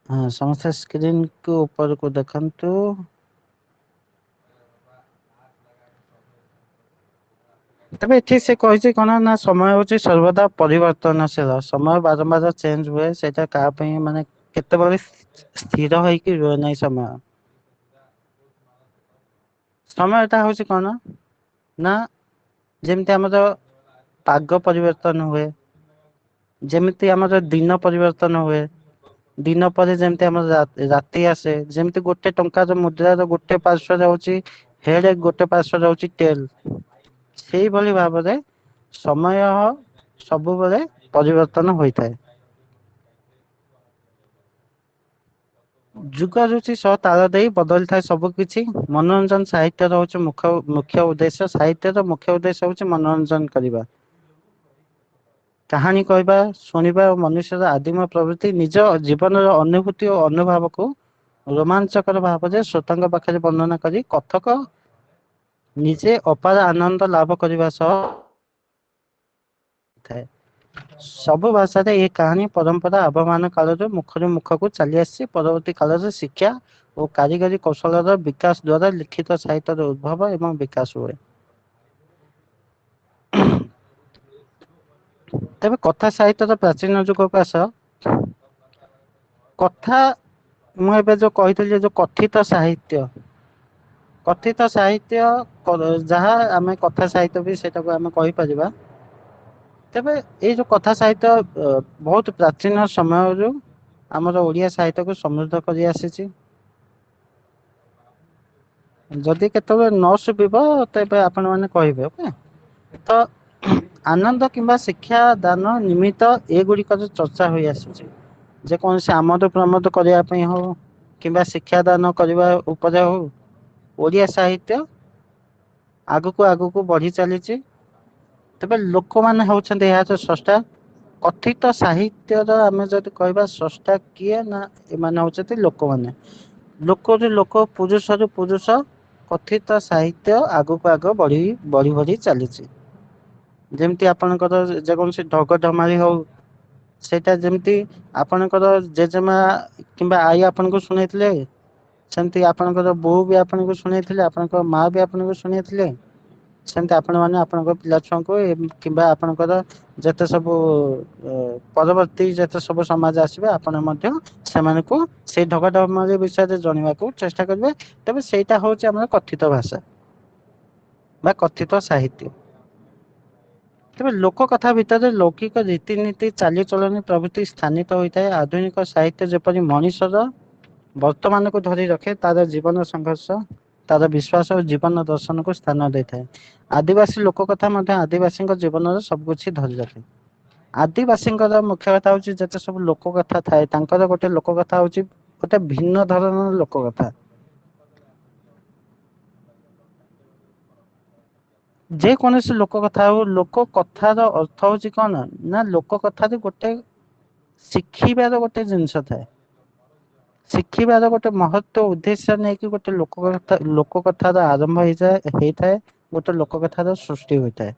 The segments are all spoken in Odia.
हाँ समस्त स्क्रीन को ऊपर को देखंतु। तबे एठी से कहिछि कोन ना समय होछि सर्वदा परिवर्तनशील समय बारंबार चेंज हुए सेटा का पई माने केतेबेले स्थिर होई कि रुहे नै समय। समयटा होଉଛି କଣ ନା ଯେମିତି ଆମର ପାଗ ପରିବର୍ତ୍ତନ ହୁଏ ଯେମିତି ଆମର ଦିନ ପରିବର୍ତ୍ତନ ହୁଏ ଦିନ ପରେ ଯେମିତି ଆମର ରାତି ଆସେ ଯେମିତି ଗୋଟେ ଟଙ୍କାର ମୁଦ୍ରାର ଗୋଟେ ପାର୍ଶ୍ଵ ରହୁଛି ହେଡ ଗୋଟେ ପାର୍ଶ୍ଵ ରହୁଛି ଟେଲ ସେଇଭଳି ଭାବରେ ସମୟ ସବୁବେଳେ ପରିବର୍ତ୍ତନ ହୋଇଥାଏ। ଯୁଗ ଯୁଛି ସହ ତାଳ ଦେଇ ବଦଳିଥାଏ ସବୁ କିଛି ମନୋରଞ୍ଜନ ସାହିତ୍ୟ ର ହଉଛି ମୁଖ୍ୟ ଉଦ୍ଦେଶ୍ୟ ସାହିତ୍ୟର ମୁଖ୍ୟ ଉଦ୍ଦେଶ୍ୟ ହଉଛି ମନୋରଞ୍ଜନ କରିବା। କାହାଣୀ କହିବା ଶୁଣିବା ଓ ମନୁଷ୍ୟର ଆଦିମ ପ୍ରଭୃତି ନିଜ ଜୀବନର ଅନୁଭୂତି ଓ ଅନୁଭବକୁ ରୋମାଞ୍ଚକର ଭାବରେ ଶ୍ରୋତାଙ୍କ ପାଖରେ ବର୍ଣ୍ଣନା କରି କଥକ ନିଜେ ଅପାର ଆନନ୍ଦ ଲାଭ କରିବା ସହ ଥାଏ। ସବୁ ଭାଷାରେ ଏ କାହାଣୀ ପରମ୍ପରା ଆବହମାନ କାଳରୁ ମୁଖରୁ ମୁଖକୁ ଚାଲି ଆସିଛି ପରବର୍ତ୍ତୀ କାଳରେ ଶିକ୍ଷା ଓ କାରିଗରୀ କୌଶଳର ବିକାଶ ଦ୍ଵାରା ଲିଖିତ ସାହିତ୍ୟର ଉଦ୍ଭବ ଏବଂ ବିକାଶ ହୁଏ। ତେବେ କଥା ସାହିତ୍ୟର ପ୍ରାଚୀନ ଯୁଗକୁ ଆସ କଥା ମୁଁ ଏବେ ଯୋଉ କହିଥିଲି ଯୋଉ କଥିତ ସାହିତ୍ୟ କଥିତ ସାହିତ୍ୟ ଯାହା ଆମେ କଥା ସାହିତ୍ୟ ବି ସେଇଟାକୁ ଆମେ କହିପାରିବା। ତେବେ ଏଇ ଯୋଉ କଥା ସାହିତ୍ୟ ବହୁତ ପ୍ରାଚୀନ ସମୟରୁ ଆମର ଓଡିଆ ସାହିତ୍ୟକୁ ସମୃଦ୍ଧ କରି ଆସିଛି। ଯଦି କେତେବେଳେ ନ ଶୁଭିବ ତେବେ ଆପଣ ମାନେ କହିବେ ଓକେ ତ ଆନନ୍ଦ କିମ୍ବା ଶିକ୍ଷା ଦାନ ନିମିତ୍ତ ଏଗୁଡିକର ଚର୍ଚ୍ଚା ହୋଇ ଆସୁଛି। ଯେକୌଣସି ଆମୋଦ ପ୍ରମୋଦ କରିବା ପାଇଁ ହଉ କିମ୍ବା ଶିକ୍ଷାଦାନ କରିବା ଉପରେ ହଉ ଓଡିଆ ସାହିତ୍ୟ ଆଗକୁ ଆଗକୁ ବଢି ଚାଲିଛି। ତେବେ ଲୋକମାନେ ହଉଛନ୍ତି ଏହାର ସ୍ରଷ୍ଟା। କଥିତ ସାହିତ୍ୟର ଆମେ ଯଦି କହିବା ସ୍ରଷ୍ଟା କିଏ ନା ଏମାନେ ହଉଛନ୍ତି ଲୋକମାନେ ଲୋକରୁ ଲୋକ ପୁରୁଷରୁ ପୁରୁଷ କଥିତ ସାହିତ୍ୟ ଆଗକୁ ଆଗ ବଢି ବଢି ଚାଲିଛି। ଯେମିତି ଆପଣଙ୍କର ଯେକୌଣସି ଢଗଢମାଳି ହଉ ସେଇଟା ଯେମିତି ଆପଣଙ୍କର ଜେଜେମା କିମ୍ବା ଆଈ ଆପଣଙ୍କୁ ଶୁଣେଇଥିଲେ ସେମିତି ଆପଣଙ୍କର ବୋଉ ବି ଆପଣଙ୍କୁ ଶୁଣେଇଥିଲେ ଆପଣଙ୍କ ମା ବି ଆପଣଙ୍କୁ ଶୁଣେଇଥିଲେ ସେମିତି ଆପଣ ମାନେ ଆପଣଙ୍କ ପିଲା ଛୁଆଙ୍କୁ କିମ୍ବା ଆପଣଙ୍କର ଯେତେ ସବୁ ପରବର୍ତ୍ତୀ ଯେତେ ସବୁ ସମାଜ ଆସିବେ ଆପଣ ମଧ୍ୟ ସେମାନଙ୍କୁ ସେଇ ଢଗଢମାଳି ବିଷୟରେ ଜଣିବାକୁ ଚେଷ୍ଟା କରିବେ ତେବେ ସେଇଟା ହଉଛି ଆମର କଥିତ ଭାଷା ବା କଥିତ ସାହିତ୍ୟ। ତେବେ ଲୋକ କଥା ଭିତରେ ଲୌକିକ ରୀତିନୀତି ଚାଲିଚଳଣି ପ୍ରଭୃତି ସ୍ଥାନିତ ହୋଇଥାଏ ଆଧୁନିକ ସାହିତ୍ୟ ଯେପରି ମଣିଷର ବର୍ତ୍ତମାନକୁ ଧରି ରଖେ ତାର ଜୀବନ ସଂଘର୍ଷ ତାର ବିଶ୍ଵାସ ଓ ଜୀବନ ଦର୍ଶନକୁ ସ୍ଥାନ ଦେଇଥାଏ। ଆଦିବାସୀ ଲୋକ କଥା ମଧ୍ୟ ଆଦିବାସୀଙ୍କ ଜୀବନରେ ସବୁ କିଛି ଧରି ରଖେ। ଆଦିବାସୀଙ୍କର ମୁଖ୍ୟ କଥା ହଉଛି ଯେତେ ସବୁ ଲୋକ କଥା ଥାଏ ତାଙ୍କର ଗୋଟେ ଲୋକ କଥା ହଉଛି ଗୋଟେ ଭିନ୍ନ ଧରଣର ଲୋକ କଥା। ଯେ କୌଣସି ଲୋକ କଥା ହଉ ଲୋକ କଥାର ଅର୍ଥ ହଉଛି କଣ ନା ଲୋକ କଥାରେ ଗୋଟେ ଶିଖିବାର ଗୋଟେ ଜିନିଷ ଥାଏ। ଶିଖିବାର ଗୋଟେ ମହତ୍ବ ଉଦ୍ଦେଶ୍ୟ ନେଇକି ଗୋଟେ ଲୋକ କଥାର ଆରମ୍ଭ ହେଇଥାଏ ଗୋଟେ ଲୋକ କଥାର ସୃଷ୍ଟି ହୋଇଥାଏ।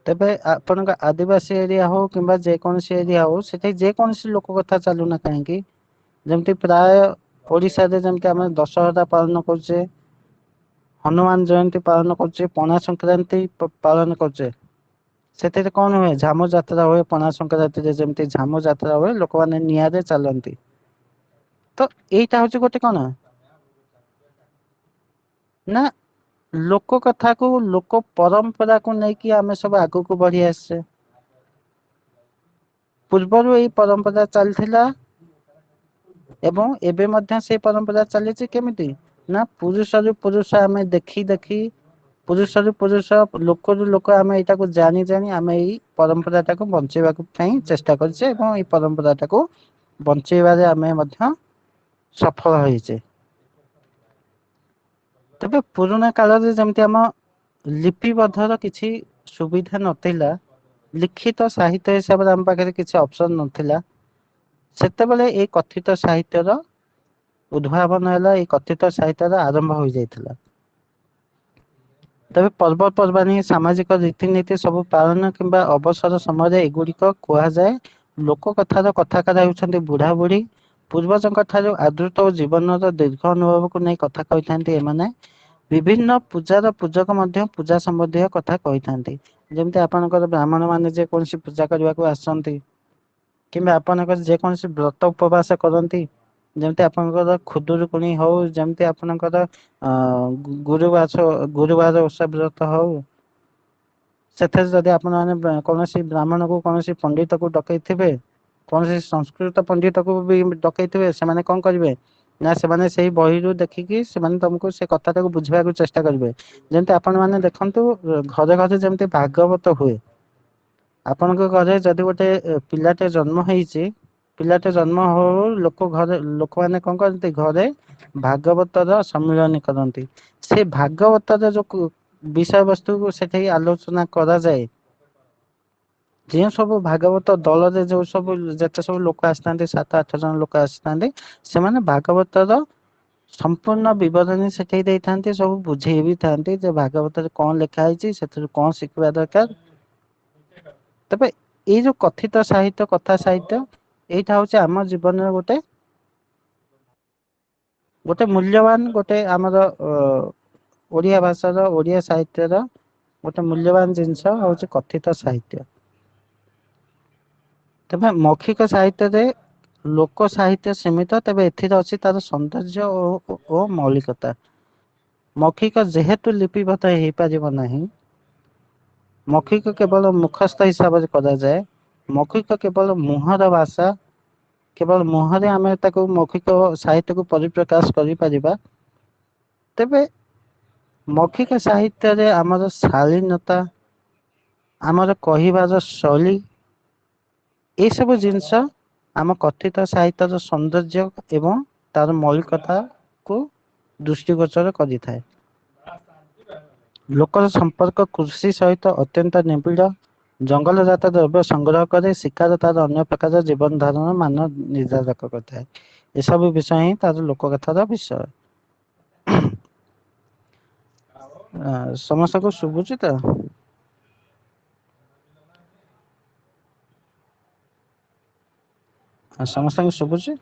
ତେବେ ଆପଣଙ୍କ ଆଦିବାସୀ ଏରିଆ ହଉ କିମ୍ବା ଯେକୌଣସି ଏରିଆ ହଉ ସେଠି ଯେକୌଣସି ଲୋକ କଥା ଚାଲୁ ନା କାହିଁକି ଯେମିତି ପ୍ରାୟ ଓଡିଶାରେ ଯେମିତି ଆମେ ଦଶହରା ପାଳନ କରୁଛେ ହନୁମାନ ଜୟନ୍ତୀ ପାଳନ କରୁଛେ ପଣା ସଂକ୍ରାନ୍ତି ପାଳନ କରୁଛେ ସେଥିରେ କଣ ହୁଏ ଝାମୁ ଯାତ୍ରା ହୁଏ ପଣା ସଂକ୍ରାନ୍ତିରେ ଯେମିତି ଝାମୁ ଯାତ୍ରା ହୁଏ ଲୋକମାନେ ନିଆଁରେ ଚାଲନ୍ତି। ତ ଏଇଟା ହଉଛି ଗୋଟେ କଣ ନା ଲୋକ କଥାକୁ ଲୋକ ପରମ୍ପରାକୁ ନେଇକି ଆମେ ସବୁ ଆଗକୁ ବଢି ଆସିଛେ। ପୂର୍ବରୁ ଏଇ ପରମ୍ପରା ଚାଲିଥିଲା ଏବଂ ଏବେ ମଧ୍ୟ ସେଇ ପରମ୍ପରା ଚାଲିଛି କେମିତି ନା ପୁରୁଷରୁ ପୁରୁଷ ଆମେ ଦେଖି ଦେଖି ପୁରୁଷରୁ ପୁରୁଷ ଲୋକରୁ ଲୋକ ଆମେ ଏଇଟାକୁ ଜାଣି ଜାଣି ଆମେ ଏଇ ପରମ୍ପରା ଟାକୁ ବଞ୍ଚେଇବାକୁ ପାଇଁ ଚେଷ୍ଟା କରିଛେ ଏବଂ ଏଇ ପରମ୍ପରା ଟାକୁ ବଞ୍ଚେଇବାରେ ଆମେ ମଧ୍ୟ ସଫଳ ହେଇଛେ। ତେବେ ପୁରୁଣା କାଳରେ ଯେମିତି ଆମ ଲିପିବଦ୍ଧର କିଛି ସୁବିଧା ନଥିଲା ଲିଖିତ ସାହିତ୍ୟ ହିସାବରେ ଆମ ପାଖରେ କିଛି ଅପସନ ନଥିଲା ସେତେବେଳେ ଏଇ କଥିତ ସାହିତ୍ୟର ଉଦ୍ଭାବନ ହେଲା ଏଇ କଥିତ ସାହିତ୍ୟର ଆରମ୍ଭ ହୋଇଯାଇଥିଲା। ତେବେ ପର୍ବପର୍ବାଣୀ ସାମାଜିକ ରୀତିନୀତି ସବୁ ପାଳନ କିମ୍ବା ଅବସର ସମୟରେ ଏଗୁଡିକ କୁହାଯାଏ ଲୋକ କଥାର କଥାକାର ହେଉଛନ୍ତି ବୁଢା ବୁଢୀ। ପୂର୍ବଜଙ୍କ ଠାରୁ ଆଦୃତ ଓ ଜୀବନର ଦୀର୍ଘ ଅନୁଭବକୁ ନେଇ କଥା କହିଥାନ୍ତି ଏମାନେ। ବିଭିନ୍ନ ପୂଜାର ପୂଜକ ମଧ୍ୟ ପୂଜା ସମ୍ବନ୍ଧୀୟ କଥା କହିଥାନ୍ତି। ଯେମିତି ଆପଣଙ୍କର ବ୍ରାହ୍ମଣ ମାନେ ଯେ କୌଣସି ପୂଜା କରିବାକୁ ଆସନ୍ତି। କିମ୍ବା ଆପଣଙ୍କର ଯେକୌଣସି ବ୍ରତ ଉପବାସ କରନ୍ତି। ଯେମିତି ଆପଣଙ୍କର ଖୁଦୁରୁକୁଣୀ ହଉ ଯେମିତି ଆପଣଙ୍କର ଗୁରୁବାର ଓଷା ବ୍ରତ ହଉ। ସେଥିରେ ଯଦି ଆପଣ ମାନେ କୌଣସି ବ୍ରାହ୍ମଣକୁ କୌଣସି ପଣ୍ଡିତ କୁ ଡକେଇଥିବେ। କୌଣସି ସଂସ୍କୃତ ପଣ୍ଡିତକୁ ବି ଡକେଇଥିବେ ସେମାନେ କଣ କରିବେ? ନା ସେମାନେ ସେଇ ବହିରୁ ଦେଖିକି ସେମାନେ ତମକୁ ସେ କଥାଟାକୁ ବୁଝିବାକୁ ଚେଷ୍ଟା କରିବେ। ଯେମିତି ଆପଣ ମାନେ ଦେଖନ୍ତୁ ଘରେ ଘରେ ଯେମିତି ଭାଗବତ ହୁଏ। ଆପଣଙ୍କ ଘରେ ଯଦି ଗୋଟେ ପିଲାଟେ ଜନ୍ମ ହେଇଛି। ପିଲାଟେ ଜନ୍ମ ହଉ ହଉ ଲୋକମାନେ କଣ କରନ୍ତି ଘରେ ଭାଗବତର ସମ୍ମିଳନୀ କରନ୍ତି। ସେ ଭାଗବତର ଯୋଉ ବିଷୟ ବସ୍ତୁକୁ ସେଠି ଆଲୋଚନା କରାଯାଏ। ଯେଉଁ ସବୁ ଭାଗବତ ଦଳରେ ଯୋଉ ସବୁ ଯେତେ ସବୁ ଲୋକ ଆସିଥାନ୍ତି 7-8 ଜଣ ଲୋକ ଆସିଥାନ୍ତି। ସେମାନେ ଭାଗବତର ସମ୍ପୂର୍ଣ୍ଣ ବିବରଣୀ ଶିଖେଇ ଦେଇଥାନ୍ତି ସବୁ ବୁଝେଇ ବି ଥାନ୍ତି ଯେ ଭାଗବତରେ କଣ ଲେଖା ହେଇଛି ସେଥିରୁ କଣ ଶିଖିବା ଦରକାର। ତେବେ ଏଇ ଯୋଉ କଥିତ ସାହିତ୍ୟ କଥା ସାହିତ୍ୟ ଏଇଟା ହଉଛି ଆମ ଜୀବନରେ ଗୋଟେ ମୂଲ୍ୟବାନ ଗୋଟେ ଆମର ଓଡିଆ ଭାଷାର ଓଡିଆ ସାହିତ୍ୟର ଗୋଟେ ମୂଲ୍ୟବାନ ଜିନିଷ ହଉଛି କଥିତ ସାହିତ୍ୟ। ତେବେ ମୌଖିକ ସାହିତ୍ୟରେ ଲୋକ ସାହିତ୍ୟ ସୀମିତ ତେବେ ଏଥିରେ ଅଛି ତାର ସୌନ୍ଦର୍ଯ୍ୟ ଓ ମୌଳିକତା। ମୌଖିକ ଯେହେତୁ ଲିପିବଦ୍ଧ ହେଇପାରିବ ନାହିଁ। ମୌଖିକ କେବଳ ମୁଖସ୍ଥ ହିସାବରେ କରାଯାଏ। ମୌଖିକ କେବଳ ମୁହଁର ଭାଷା। କେବଳ ମୁହଁରେ ଆମେ ତାକୁ ମୌଖିକ ସାହିତ୍ୟକୁ ପରିପ୍ରକାଶ କରିପାରିବା। ତେବେ ମୌଖିକ ସାହିତ୍ୟରେ ଆମର ଶାଳୀନତା ଆମର କହିବାର ଶୈଳୀ ଏଇ ସବୁ ଜିନିଷ ଆମ କଥିତ ସାହିତ୍ୟର ସୌନ୍ଦର୍ଯ୍ୟ ଏବଂ ତାର ମୌଳିକତାକୁ ଦୃଷ୍ଟିଗୋଚର କରିଥାଏ। ଲୋକର ସମ୍ପର୍କ କୃଷି ସହିତ ଅତ୍ୟନ୍ତ ନିବିଡ଼। ଜଙ୍ଗଲ ଜାତ ଦ୍ରବ୍ୟ ସଂଗ୍ରହ କରି ଶିକାର ତାର ଅନ୍ୟ ପ୍ରକାର ଜୀବନ ଧାରଣ ମାନ ନିର୍ଧାରକ କରିଥାଏ। ଏସବୁ ବିଷୟ ହିଁ ତାର ଲୋକ କଥାର ବିଷୟ। ସମସ୍ତଙ୍କୁ ଶୁଭୁଛି ତ? ଆଉ ସମସ୍ତଙ୍କୁ ଶୁଭୁଛି?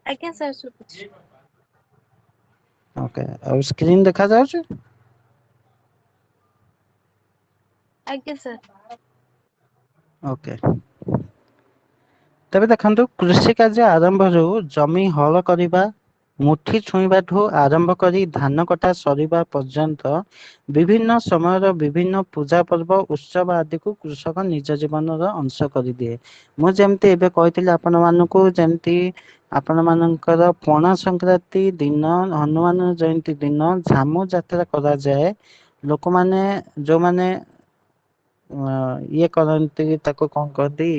ଆଜ୍ଞା ସାର୍ ଶୁଭୁଛି। ଓକେ ଆଉ ସ୍କ୍ରିନ ଦେଖା ଯାଉଛି? ଆଜ୍ଞା ସାର୍। ଓକେ। ତେବେ ଦେଖନ୍ତୁ କୃଷି କାର୍ଯ୍ୟ ଆରମ୍ଭରୁ ଜମି ହଳ କରିବା ମୁଠି ଛୁଇଁବାଠୁ ଆରମ୍ଭ କରି ଧାନ କଟା ସରିବା ପର୍ଯ୍ୟନ୍ତ ବିଭିନ୍ନ ସମୟର ବିଭିନ୍ନ ପୂଜା ପର୍ବ ଉତ୍ସବ ଆଦିକୁ କୃଷକ ନିଜ ଜୀବନର ଅଂଶ କରିଦିଏ। ମୁଁ ଯେମିତି ଏବେ କହିଥିଲି ଆପଣ ମାନଙ୍କୁ ଯେମିତି ଆପଣ ମାନଙ୍କର ପଣା ସଂକ୍ରାନ୍ତି ଦିନ ହନୁମାନ ଜୟନ୍ତୀ ଦିନ ଝାମୁ ଯାତ୍ରା କରାଯାଏ ଲୋକମାନେ ଯୋଉମାନେ ଇଏ କରନ୍ତି ତାକୁ କଣ କହନ୍ତି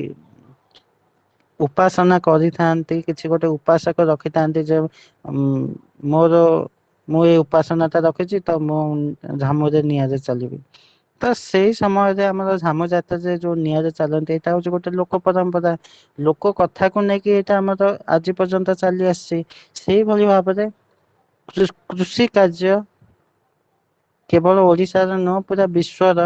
ଉପାସନା କରିଥାନ୍ତି କିଛି ଗୋଟେ ଉପାସକ ରଖିଥାନ୍ତି ଯେ ମୋର ମୁଁ ଏଇ ଉପାସନା ଟା ରଖିଛି ତ ମୁଁ ଝାମୁରେ ନିଆଁରେ ଚାଲିବି। ତ ସେଇ ସମୟରେ ଆମର ଝାମୁ ଯାତ୍ରାରେ ଯୋଉ ନିଆଁରେ ଚାଲନ୍ତି ଏଇଟା ହଉଛି ଗୋଟେ ଲୋକ ପରମ୍ପରା। ଲୋକ କଥାକୁ ନେଇକି ଏଇଟା ଆମର ଆଜି ପର୍ଯ୍ୟନ୍ତ ଚାଲି ଆସିଛି ସେଇଭଳି ଭାବରେ କୃଷି କାର୍ଯ୍ୟ କେବଳ ଓଡିଶାର ନୁହଁ ପୁରା ବିଶ୍ଵର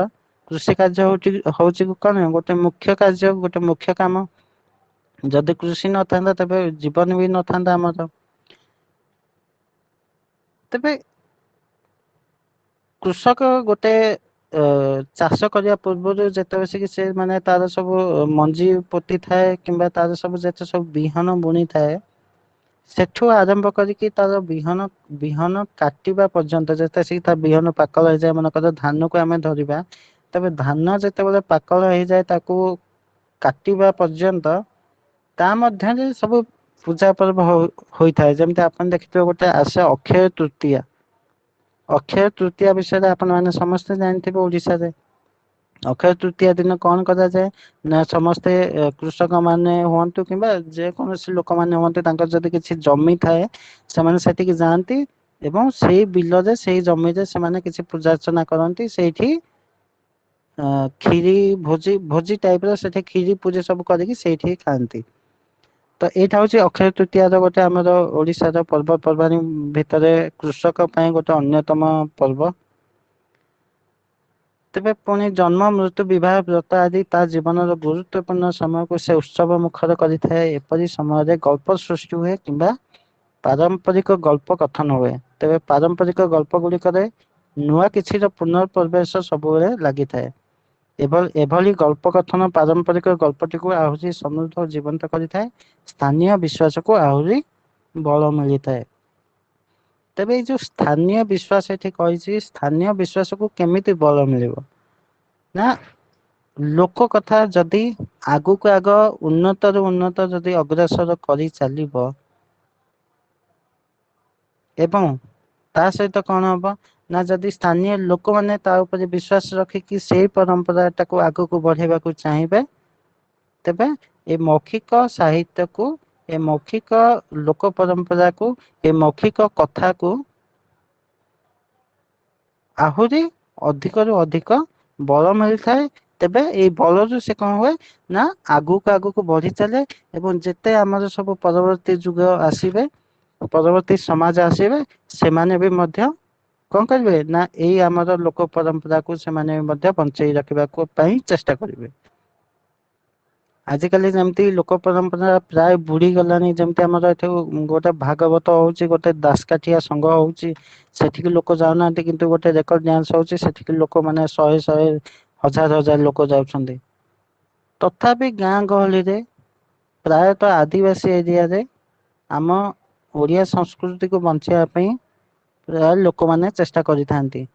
କୃଷି କାର୍ଯ୍ୟ ହଉଛି କଣ ଗୋଟେ ମୁଖ୍ୟ କାର୍ଯ୍ୟ ଗୋଟେ ମୁଖ୍ୟ କାମ। ଯଦି କୃଷି ନଥାନ୍ତା ତେବେ ଜୀବନ ବି ନଥାନ୍ତା ଆମର। ତେବେ କୃଷକ ଗୋଟେ ଚାଷ କରିବା ପୂର୍ବରୁ ଯେତେବେଳେ କି ସେ ମାନେ ତାର ସବୁ ମଞ୍ଜି ପୋତି ଥାଏ କିମ୍ବା ତାର ସବୁ ଯେତେ ସବୁ ବିହନ ବୁଣି ଥାଏ ସେଠୁ ଆରମ୍ଭ କରିକି ତାର ବିହନ କାଟିବା ପର୍ଯ୍ୟନ୍ତ ଯେତେ ସେ ତା ବିହନ ପାକଳ ହେଇଯାଏ ମନେକର ଧାନକୁ ଆମେ ଧରିବା ତେବେ ଧାନ ଯେତେବେଳେ ପାକଳ ହେଇଯାଏ ତାକୁ କାଟିବା ପର୍ଯ୍ୟନ୍ତ ତା ମଧ୍ୟରେ ସବୁ ପୂଜା ପର୍ବ ହୋଇଥାଏ ଯେମିତି ଆପଣ ଦେଖିଥିବେ ଗୋଟେ ଆସେ ଅକ୍ଷୟ ତୃତୀୟା। ଅକ୍ଷୟ ତୃତୀୟା ବିଷୟରେ ଆପଣ ମାନେ ସମସ୍ତେ ଜାଣିଥିବେ ଓଡିଶାରେ। ଅକ୍ଷୟ ତୃତୀୟା ଦିନ କଣ କରାଯାଏ? ନା ସମସ୍ତେ କୃଷକ ମାନେ ହୁଅନ୍ତୁ କିମ୍ବା ଯେ କୌଣସି ଲୋକମାନେ ହୁଅନ୍ତୁ ତାଙ୍କର ଯଦି କିଛି ଜମି ଥାଏ ସେମାନେ ସେଠିକି ଯାଆନ୍ତି ଏବଂ ସେଇ ବିଲରେ ସେଇ ଜମିରେ ସେମାନେ କିଛି ପୂଜା ଅର୍ଚ୍ଚନା କରନ୍ତି ସେଇଠି କ୍ଷୀରି ଭୋଜି ଟାଇପ ର ସେଠି କ୍ଷୀରି ପୂଜା ସବୁ କରିକି ସେଇଠି ଖାଆନ୍ତି। ତ ଏଇଟା ହଉଛି ଅକ୍ଷୟ ତୃତୀୟାର ଗୋଟେ ଆମର ଓଡିଶାର ପର୍ବପର୍ବାଣୀ ଭିତରେ କୃଷକ ପାଇଁ ଗୋଟେ ଅନ୍ୟତମ ପର୍ବ। ତେବେ ପୁଣି ଜନ୍ମ ମୃତ୍ୟୁ ବିବାହ ବ୍ରତ ଆଦି ତା ଜୀବନର ଗୁରୁତ୍ୱପୂର୍ଣ୍ଣ ସମୟକୁ ସେ ଉତ୍ସବ ମୁଖର କରିଥାଏ। ଏପରି ସମୟରେ ଗଳ୍ପ ସୃଷ୍ଟି ହୁଏ କିମ୍ବା ପାରମ୍ପରିକ ଗଳ୍ପ କଥନ ହୁଏ। ତେବେ ପାରମ୍ପରିକ ଗଳ୍ପ ଗୁଡିକରେ ନୂଆ କିଛିର ପୁନଃ ପ୍ରବେଶ ସବୁବେଳେ ଲାଗିଥାଏ। ଏଭଳି ଗଳ୍ପ କଥନ ପାରମ୍ପରିକ ଗଳ୍ପଟିକୁ ଆହୁରି ସମୃଦ୍ଧ ଓ ଜୀବନ୍ତ କରିଥାଏ। ସ୍ଥାନୀୟ ବିଶ୍ୱାସକୁ ଆହୁରି ବଳ ମିଳିଥାଏ। ତେବେ ଏଇ ଯୋଉ ସ୍ଥାନୀୟ ବିଶ୍ଵାସ ଏଠି କହିଛି, ସ୍ଥାନୀୟ ବିଶ୍ଵାସକୁ କେମିତି ବଳ ମିଳିବ ନା ଲୋକ କଥା ଯଦି ଆଗକୁ ଆଗ ଉନ୍ନତରୁ ଉନ୍ନତ ଯଦି ଅଗ୍ରସର କରି ଚାଲିବ ଏବଂ ତା ସହିତ କଣ ହବ ନା ଯଦି ସ୍ଥାନୀୟ ଲୋକମାନେ ତା ଉପରେ ବିଶ୍ୱାସ ରଖିକି ସେଇ ପରମ୍ପରା ଟାକୁ ଆଗକୁ ବଢେଇବାକୁ ଚାହିଁବେ, ତେବେ ଏ ମୌଖିକ ସାହିତ୍ୟକୁ ଏ ମୌଖିକ ଲୋକ ପରମ୍ପରାକୁ ଏ ମୌଖିକ କଥାକୁ ଆହୁରି ଅଧିକରୁ ଅଧିକ ବଳ ମିଳିଥାଏ। ତେବେ ଏଇ ବଳରୁ ସେ କଣ ହୁଏ ନା ଆଗକୁ ଆଗକୁ ବଢି ଚାଲେ ଏବଂ ଯେତେ ଆମର ସବୁ ପରବର୍ତ୍ତୀ ଯୁଗ ଆସିବେ ପରବର୍ତ୍ତୀ ସମାଜ ଆସିବେ ସେମାନେ ବି ମଧ୍ୟ କଣ କରିବେ ନା ଏଇ ଆମର ଲୋକ ପରମ୍ପରାକୁ ସେମାନେ ମଧ୍ୟ ବଞ୍ଚେଇ ରଖିବାକୁ ପାଇଁ ଚେଷ୍ଟା କରିବେ। ଆଜିକାଲି ଯେମିତି ଲୋକ ପରମ୍ପରା ପ୍ରାୟ ବୁଡି ଗଲାଣି, ଯେମିତି ଆମର ଏଠି ଗୋଟେ ଭାଗବତ ହଉଛି, ଗୋଟେ ଦାସକାଠିଆ ସଂଘ ହଉଛି, ସେଠିକି ଲୋକ ଯାଉନାହାନ୍ତି କିନ୍ତୁ ଗୋଟେ ରେକର୍ଡ ଡ୍ୟାନ୍ସ ହଉଛି ସେଠିକି ଲୋକ ମାନେ ଶହେ ଶହେ ହଜାର ହଜାର ଲୋକ ଯାଉଛନ୍ତି। ତଥାପି ଗାଁ ଗହଳିରେ ପ୍ରାୟତଃ ଆଦିବାସୀ ଏରିଆରେ ଆମ ଓଡିଆ ସଂସ୍କୃତିକୁ ବଞ୍ଚେଇବା ପାଇଁ ପ୍ରାୟ ଲୋକମାନେ ଚେଷ୍ଟା କରିଥାନ୍ତି।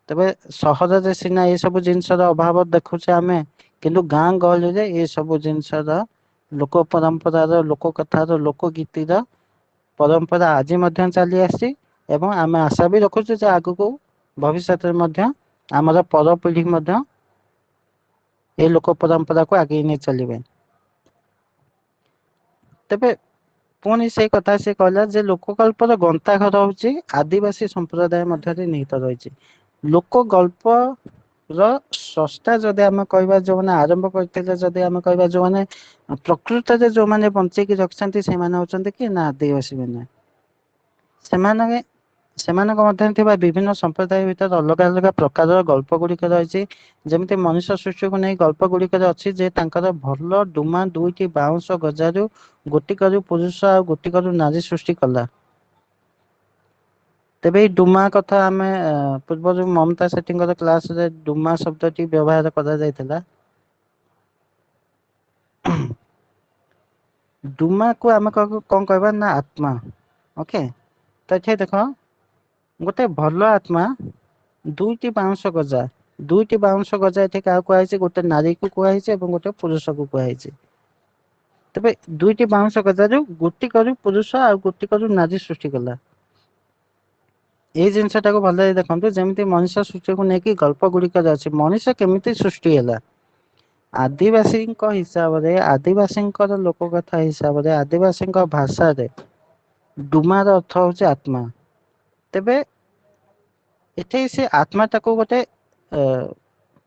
ତେବେ ସହରରେ ସିନା ଏଇ ସବୁ ଜିନିଷର ଅଭାବ ଦେଖୁଛେ ଆମେ, କିନ୍ତୁ ଗାଁ ଗହଳିରେ ଏ ସବୁ ଜିନିଷର ଲୋକ ପରମ୍ପରାର ଲୋକ କଥାର ଲୋକ ଗୀତିର ପରମ୍ପରା ଆଜି ମଧ୍ୟ ଚାଲି ଆସିଛି ଏବଂ ଆମେ ଆଶା ବି ରଖୁଛୁ ଯେ ଆଗକୁ ଭବିଷ୍ୟତରେ ମଧ୍ୟ ଆମର ପରପିଢି ମଧ୍ୟ ଏ ଲୋକ ପରମ୍ପରାକୁ ଆଗେଇ ନେଇ ଚାଲିବେ। ତେବେ ପୁଣି ସେଇ କଥା ସେ କହିଲା ଯେ ଲୋକକଳ୍ପର ଗନ୍ତାଘର ହଉଛି ଆଦିବାସୀ ସମ୍ପ୍ରଦାୟ ମଧ୍ୟରେ ନିହିତ ରହିଛି। ଲୋକ ଗଳ୍ପ ର ସ୍ରଷ୍ଟା ଯଦି ଆମେ କହିବା, ଯୋଉମାନେ ଆରମ୍ଭ କରିଥିଲେ ଯଦି ଆମେ କହିବା, ଯୋଉମାନେ ପ୍ରକୃତରେ ଯୋଉମାନେ ବଞ୍ଚେଇକି ରଖିଛନ୍ତି ସେମାନେ ହଉଛନ୍ତି କି ନା ଆଦିବାସୀ ମାନେ। ସେମାନେ ସେମାନଙ୍କ ମଧ୍ୟରେ ଥିବା ବିଭିନ୍ନ ସମ୍ପ୍ରଦାୟ ଭିତରେ ଅଲଗା ଅଲଗା ପ୍ରକାରର ଗଳ୍ପ ଗୁଡିକ ରହିଛି। ଯେମିତି ମଣିଷ ସୃଷ୍ଟିକୁ ନେଇ ଗଳ୍ପ ଗୁଡିକରେ ଅଛି ଯେ ତାଙ୍କର ଭଲ ଡୁମା ଦୁଇଟି ବାଉଁଶ ଗଜାରୁ ଗୋଟିକରୁ ପୁରୁଷ ଆଉ ଗୋଟିକରୁ ନାରୀ ସୃଷ୍ଟି କଲା। ତେବେ ଏଇ ଡୁମା କଥା ଆମେ ପୂର୍ବରୁ ମମତା ସେଠୀଙ୍କର କ୍ଲାସରେ ଡୁମା ଶବ୍ଦଟି ବ୍ୟବହାର କରାଯାଇଥିଲା। ଡୁମାକୁ ଆମେ କଣ କହିବା ନା ଆତ୍ମା। ଓକେ, ତ ଏଠି ଦେଖ ଗୋଟେ ଭଲ ଆତ୍ମା ଦୁଇଟି ବାଉଁଶ ଗଜା, ଦୁଇଟି ବାଉଁଶ ଗଜା ଏଠି କାହାକୁ କୁହାଯାଇଛି, ଗୋଟେ ନାରୀ କୁ କୁହାଯାଇଛି ଏବଂ ଗୋଟେ ପୁରୁଷକୁ କୁହାଯାଇଛି। ତେବେ ଦୁଇଟି ବାଉଁଶ ଗଜାରୁ ଗୋଟିକରୁ ପୁରୁଷ ଆଉ ଗୋଟିକରୁ ନାରୀ ସୃଷ୍ଟି କଲା। ଏଇ ଜିନିଷ ଟାକୁ ଭଲରେ ଦେଖନ୍ତୁ, ଯେମିତି ମଣିଷ ସୃଷ୍ଟିକୁ ନେଇକି ଗଳ୍ପ ଗୁଡିକରେ ଅଛି ମଣିଷ କେମିତି ସୃଷ୍ଟି ହେଲା। ଆଦିବାସୀଙ୍କ ହିସାବରେ, ଆଦିବାସୀଙ୍କର ଲୋକ କଥା ହିସାବରେ, ଆଦିବାସୀଙ୍କ ଭାଷାରେ ଡୁମାର ଅର୍ଥ ହଉଛି ଆତ୍ମା। ତେବେ ଏଠି ସେ ଆତ୍ମା ଟାକୁ ଗୋଟେ ଅ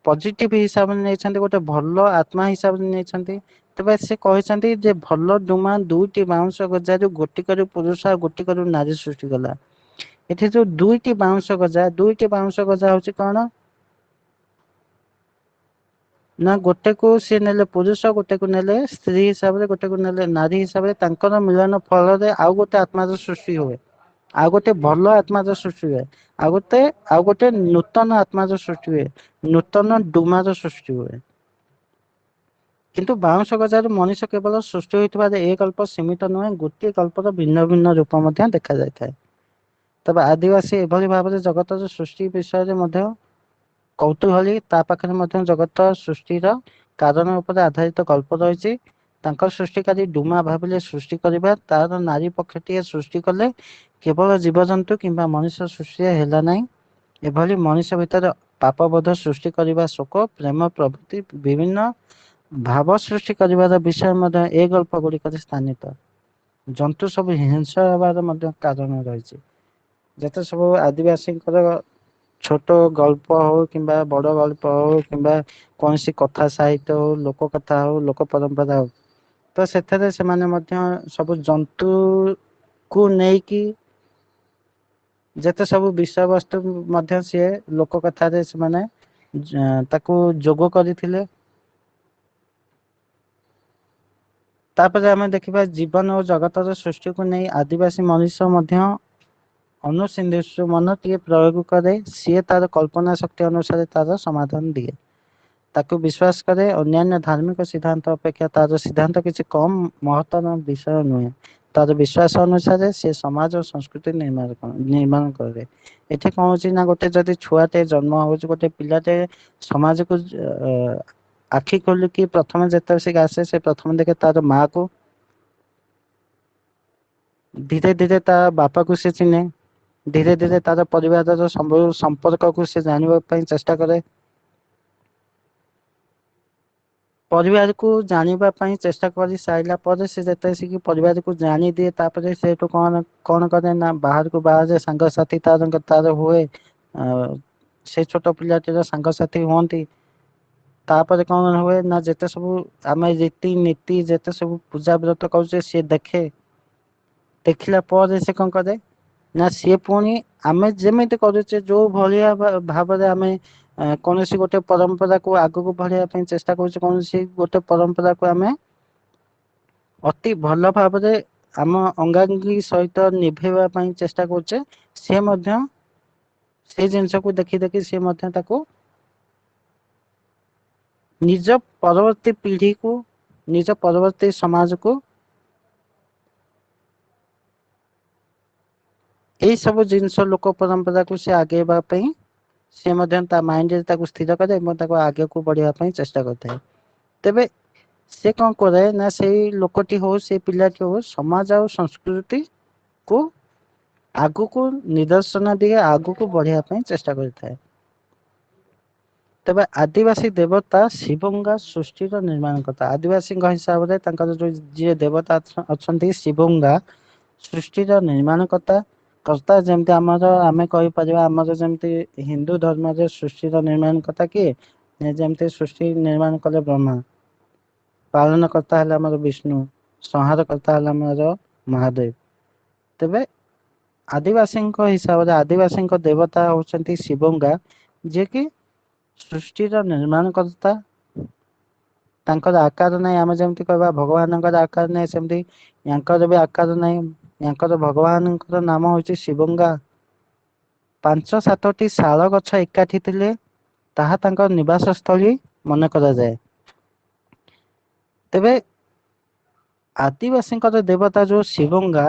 ପଜିଟିଭ ହିସାବରେ ନେଇଛନ୍ତି, ଗୋଟେ ଭଲ ଆତ୍ମା ହିସାବରେ ନେଇଛନ୍ତି। ତେବେ ସେ କହିଛନ୍ତି ଯେ ଭଲ ଡୁମା ଦୁଇଟି ବାଉଁଶ ଗଜାରୁ ଗୋଟିକରୁ ପୁରୁଷ ଆଉ ଗୋଟିକରୁ ନାରୀ ସୃଷ୍ଟି କଲା। ଏଠି ଯୋଉ ଦୁଇଟି ବାଉଁଶ ଗଜା, ଦୁଇଟି ବାଉଁଶ ଗଜା ହଉଛି କଣ ନା ଗୋଟେକୁ ସିଏ ନେଲେ ପୁରୁଷ, ଗୋଟେକୁ ନେଲେ ସ୍ତ୍ରୀ ହିସାବରେ, ଗୋଟେକୁ ନେଲେ ନାରୀ ହିସାବରେ, ତାଙ୍କର ମିଳନ ଫଳରେ ଆଉ ଗୋଟେ ଆତ୍ମାର ସୃଷ୍ଟି ହୁଏ। ଆଉ ଗୋଟେ ଭଲ ଆତ୍ମାର ସୃଷ୍ଟି ହୁଏ। ଆଉ ଗୋଟେ ନୂତନ ଆତ୍ମାର ସୃଷ୍ଟି ହୁଏ, ନୂତନ ଡୁମାର ସୃଷ୍ଟି ହୁଏ। କିନ୍ତୁ ବାଉଁଶ ଗଜାରୁ ମଣିଷ କେବଳ ସୃଷ୍ଟି ହୋଇଥିବା ଏ ଗଳ୍ପ ସୀମିତ ନୁହେଁ, ଗୋଟିଏ ଗଳ୍ପର ଭିନ୍ନ ଭିନ୍ନ ରୂପ ମଧ୍ୟ ଦେଖା ଯାଇଥାଏ। ତେବେ ଆଦିବାସୀ ଏଭଳି ଭାବରେ ଜଗତର ସୃଷ୍ଟି ବିଷୟରେ ମଧ୍ୟ କୌତୁହଳୀ, ତା ପାଖରେ ମଧ୍ୟ ଜଗତ ସୃଷ୍ଟିର କାରଣ ଉପରେ ଆଧାରିତ ଗଳ୍ପ ରହିଛି। ତାଙ୍କ ସୃଷ୍ଟିକାରୀ ଡୁମା ଭାବିଲେ ସୃଷ୍ଟି କରିବା, ତାର ନାରୀ ପକ୍ଷଟିଏ ସୃଷ୍ଟି କଲେ କେବଳ ଜୀବଜନ୍ତୁ କିମ୍ବା ମଣିଷ ସୃଷ୍ଟିରେ ହେଲା ନାହିଁ। ଏଭଳି ମଣିଷ ଭିତରେ ପାପବୋଧ ସୃଷ୍ଟି କରିବା ଶୋକ, ପ୍ରେମ ପ୍ରଭୃତି ବିଭିନ୍ନ ଭାବ ସୃଷ୍ଟି କରିବାର ବିଷୟ ମଧ୍ୟ ଏ ଗଳ୍ପ ଗୁଡିକରେ ସ୍ଥାନିତ। ଜନ୍ତୁ ସବୁ ହିଂସ ହେବାର ମଧ୍ୟ କାରଣ ରହିଛି। ଯେତେ ସବୁ ଆଦିବାସୀଙ୍କର ଛୋଟ ଗଳ୍ପ ହଉ କିମ୍ବା ବଡ ଗଳ୍ପ ହଉ କିମ୍ବା କୌଣସି କଥା ସାହିତ୍ୟ ହଉ, ଲୋକ କଥା ହଉ, ଲୋକ ପରମ୍ପରା ହଉ, ତ ସେଥିରେ ସେମାନେ ମଧ୍ୟ ସବୁ ଜନ୍ତୁ କୁ ନେଇକି ଯେତେ ସବୁ ବିଷୟ ବସ୍ତୁ ମଧ୍ୟ ସିଏ ଲୋକ କଥାରେ ସେମାନେ ତାକୁ ଯୋଗ କରିଥିଲେ। ତାପରେ ଆମେ ଦେଖିବା ଜୀବନ ଓ ଜଗତର ସୃଷ୍ଟିକୁ ନେଇ ଆଦିବାସୀ ମନୁଷ୍ୟ ମଧ୍ୟ ଅନୁସିନ୍ଧୁଷ ମନ ଟିକେ ପ୍ରୟୋଗ କରେ, ସିଏ ତାର କଳ୍ପନା ଶକ୍ତି ଅନୁସାରେ ତାର ସମାଧାନ ଦିଏ। ତାକୁ ବିଶ୍ୱାସ କରେ, ଅନ୍ୟାନ୍ୟ ଧାର୍ମିକ ସିଦ୍ଧାନ୍ତ ଅପେକ୍ଷା ତାର ସିଦ୍ଧାନ୍ତ କିଛି କମ ମହତ୍ତମ ବିଷୟ ନୁହେଁ। ତାର ବିଶ୍ୱାସ ଅନୁସାରେ ସେ ସମାଜ ଓ ସଂସ୍କୃତି ନିର୍ମାଣ କରେ। ଏଠି କଣ ହଉଛି ନା, ଗୋଟେ ଯଦି ଛୁଆଟେ ଜନ୍ମ ହଉଛି, ଗୋଟେ ପିଲାଟେ ସମାଜକୁ ଆଖି ଖୋଲିକି ପ୍ରଥମେ ଯେତେବେଳେ ସେ ଆସେ, ସେ ପ୍ରଥମେ ଦେଖେ ତାର ମା କୁ, ଧୀରେ ଧୀରେ ତା ବାପାକୁ ସେ ଚିହ୍ନେ, ଧୀରେ ଧୀରେ ତାର ପରିବାରର ସବୁ ସମ୍ପର୍କକୁ ସେ ଜାଣିବା ପାଇଁ ଚେଷ୍ଟା କରେ। ପରିବାରକୁ ଜାଣିବା ପାଇଁ ଚେଷ୍ଟା କରି ସାରିଲା ପରେ, ସେ ଯେତେବେଳେ ପରିବାରକୁ ଜାଣିଦିଏ, ତାପରେ ସେଠୁ କଣ କରେ ନା, ବାହାରକୁ ବାହାରେ ସାଙ୍ଗସାଥି ତାର ହୁଏ। ଆଉ ସେ ଛୋଟ ପିଲାଟିର ସାଙ୍ଗସାଥି ହୁଅନ୍ତି। ତାପରେ କଣ ହୁଏ ନା, ଯେତେ ସବୁ ଆମେ ରୀତିନୀତି ଯେତେ ସବୁ ପୂଜା ବ୍ରତ କରୁଛେ ସିଏ ଦେଖେ। ଦେଖିଲା ପରେ ସେ କଣ କରେ ନା, ସିଏ ପୁଣି ଆମେ ଯେମିତି କରୁଛେ, ଯୋଉ ଭଳିଆ ଭାବରେ ଆମେ କୌଣସି ଗୋଟେ ପରମ୍ପରାକୁ ଆଗକୁ ବଢେଇବା ପାଇଁ ଚେଷ୍ଟା କରୁଛେ, କୌଣସି ଗୋଟେ ପରମ୍ପରାକୁ ଆମେ ଅତି ଭଲ ଭାବରେ ଆମ ଅଙ୍ଗାଙ୍ଗୀ ସହିତ ନିଭେଇବା ପାଇଁ ଚେଷ୍ଟା କରୁଛେ, ସେ ମଧ୍ୟ ସେଇ ଜିନିଷକୁ ଦେଖି ଦେଖି ସିଏ ମଧ୍ୟ ତାକୁ ନିଜ ପରବର୍ତ୍ତୀ ପିଢିକୁ, ନିଜ ପରବର୍ତ୍ତୀ ସମାଜକୁ ଏଇ ସବୁ ଜିନିଷ ଲୋକ ପରମ୍ପରାକୁ ସେ ଆଗେଇବା ପାଇଁ ସେ ମଧ୍ୟ ତା ମାଇଣ୍ଡରେ ତାକୁ ସ୍ଥିର କରେ ଏବଂ ତାକୁ ଆଗକୁ ବଢିବା ପାଇଁ ଚେଷ୍ଟା କରିଥାଏ। ତେବେ ସେ କଣ କରେ ନା, ସେଇ ଲୋକଟି ହଉ ସେ ପିଲାଟି ହଉ ସମାଜ ଆଉ ସଂସ୍କୃତି କୁ ଆଗକୁ ନିଦର୍ଶନ ଦିଏ, ଆଗକୁ ବଢିବା ପାଇଁ ଚେଷ୍ଟା କରିଥାଏ। ତେବେ ଆଦିବାସୀ ଦେବତା ଶିବଙ୍ଗ ସୃଷ୍ଟିର ନିର୍ମାଣ କଥା, ଆଦିବାସୀଙ୍କ ହିସାବରେ ତାଙ୍କର ଯୋଉ ଯିଏ ଦେବତା ଅଛନ୍ତି ଶିବଙ୍ଗା, ସୃଷ୍ଟିର ନିର୍ମାଣ କଥା କର୍ତ୍ତା। ଯେମିତି ଆମର ଆମେ କହିପାରିବା, ଆମର ଯେମିତି ହିନ୍ଦୁ ଧର୍ମରେ ସୃଷ୍ଟିର ନିର୍ମାଣ କଥା କିଏ, ଯେମିତି ସୃଷ୍ଟି ନିର୍ମାଣ କଲେ ବ୍ରହ୍ମା, ପାଳନ କର୍ତ୍ତା ହେଲେ ଆମର ବିଷ୍ଣୁ, ସଂହାର କର୍ତ୍ତା ହେଲା ଆମର ମହାଦେବ। ତେବେ ଆଦିବାସୀଙ୍କ ହିସାବରେ ଆଦିବାସୀଙ୍କ ଦେବତା ହଉଛନ୍ତି ଶିବଙ୍ଗା, ଯିଏକି ସୃଷ୍ଟିର ନିର୍ମାଣ କର୍ତ୍ତା। ତାଙ୍କର ଆକାର ନାହିଁ, ଆମେ ଯେମିତି କହିବା ଭଗବାନଙ୍କର ଆକାର ନାହିଁ, ସେମିତି ୟାଙ୍କର ବି ଆକାର ନାହିଁ। ୟାଙ୍କର ଭଗବାନଙ୍କର ନାମ ହଉଛି ଶିବଙ୍ଗା। ପାଞ୍ଚ ସାତଟି ଶାଳ ଗଛ ଏକାଠି ଥିଲେ ତାହା ତାଙ୍କ ନିବାସ ସ୍ଥଳୀ ମନେ କରାଯାଏ। ତେବେ ଆଦିବାସୀଙ୍କର ଦେବତା ଯୋଉ ଶିବଙ୍ଗା,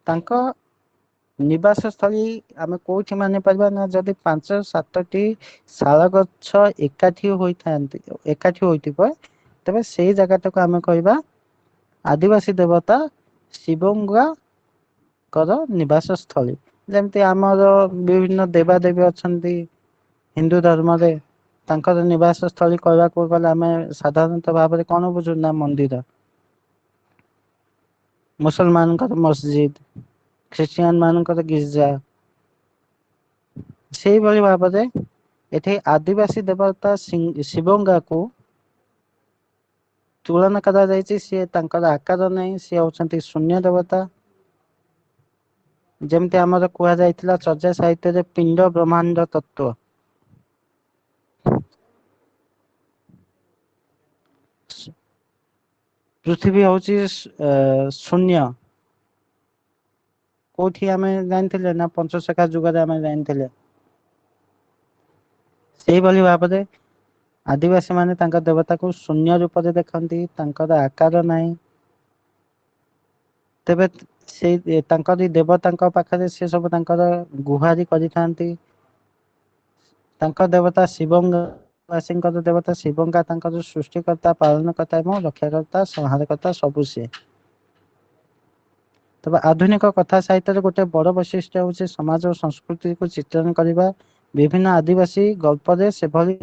ତାଙ୍କ ନିବାସ ସ୍ଥଳୀ ଆମେ କୋଉଠି ମାନି ପାରିବା ନା, ଯଦି ପାଞ୍ଚ ସାତଟି ଶାଳ ଗଛ ଏକାଠି ହୋଇଥାନ୍ତି, ଏକାଠି ହୋଇଥିବ, ତେବେ ସେଇ ଜାଗାଟାକୁ ଆମେ କହିବା ଆଦିବାସୀ ଦେବତା ଶିବଙ୍ଗଙ୍କର ନିବାସ ସ୍ଥଳୀ। ଯେମିତି ଆମର ବିଭିନ୍ନ ଦେବାଦେବୀ ଅଛନ୍ତି ହିନ୍ଦୁ ଧର୍ମରେ, ତାଙ୍କର ନିବାସ ସ୍ଥଳୀ କହିବାକୁ ଗଲେ ଆମେ ସାଧାରଣତଃ ଭାବରେ କଣ ବୁଝୁ ନା, ମନ୍ଦିର। ମୁସଲମାନଙ୍କର ମସଜିଦ, ଖ୍ରୀଷ୍ଟିଆନ ମାନଙ୍କର ଗିର୍ଜା। ସେଇଭଳି ଭାବରେ ଏଠି ଆଦିବାସୀ ଦେବତା ଶିବଙ୍ଗାକୁ ତୁଳନା କରାଯାଇଛି, ସିଏ ତାଙ୍କର ଆକାର ନାହିଁ, ସିଏ ହଉଛନ୍ତି ଶୂନ୍ୟ ଦେବତା। ଯେମିତି ଆମର କୁହାଯାଇଥିଲା ଚର୍ଯା ସାହିତ୍ୟରେ ପିଣ୍ଡ ବ୍ରହ୍ମାଣ୍ଡ ତତ୍ଵ। ପୃଥିବୀ ହଉଛି ଶୂନ୍ୟ। କୋଉଠି ଆମେ ଜାଣିଥିଲେ ନା, ପଞ୍ଚସଖା ଯୁଗରେ ଆମେ ଜାଣିଥିଲେ। ସେଇଭଳି ଭାବରେ ଆଦିବାସୀ ମାନେ ତାଙ୍କ ଦେବତାକୁ ଶୂନ୍ୟ ରୂପରେ ଦେଖନ୍ତି, ତାଙ୍କର ଆକାର ନାହିଁ। ତେବେ ସେଇ ତାଙ୍କରି ଦେବତାଙ୍କ ପାଖରେ ସେ ସବୁ ତାଙ୍କର ଗୁହାରି କରିଥାନ୍ତି। ତାଙ୍କ ଦେବତା ଶିବଙ୍ଗ, ଆଦିବାସୀଙ୍କର ଦେବତା ଶିବଙ୍ଗା ତାଙ୍କର ସୃଷ୍ଟିକର୍ତ୍ତା, ପାଳନକର୍ତ୍ତା ଏବଂ ରକ୍ଷାକର୍ତ୍ତା, ସଂହାରକର୍ତ୍ତା ସବୁ ସିଏ। ତେବେ ଆଧୁନିକ କଥା ସାହିତ୍ୟରେ ଗୋଟେ ବଡ ବୈଶିଷ୍ଟ୍ୟ ହଉଛି ସମାଜ ଓ ସଂସ୍କୃତିକୁ ଚିତ୍ରଣ କରିବା। ବିଭିନ୍ନ ଆଦିବାସୀ ଗଳ୍ପରେ ସେଭଳି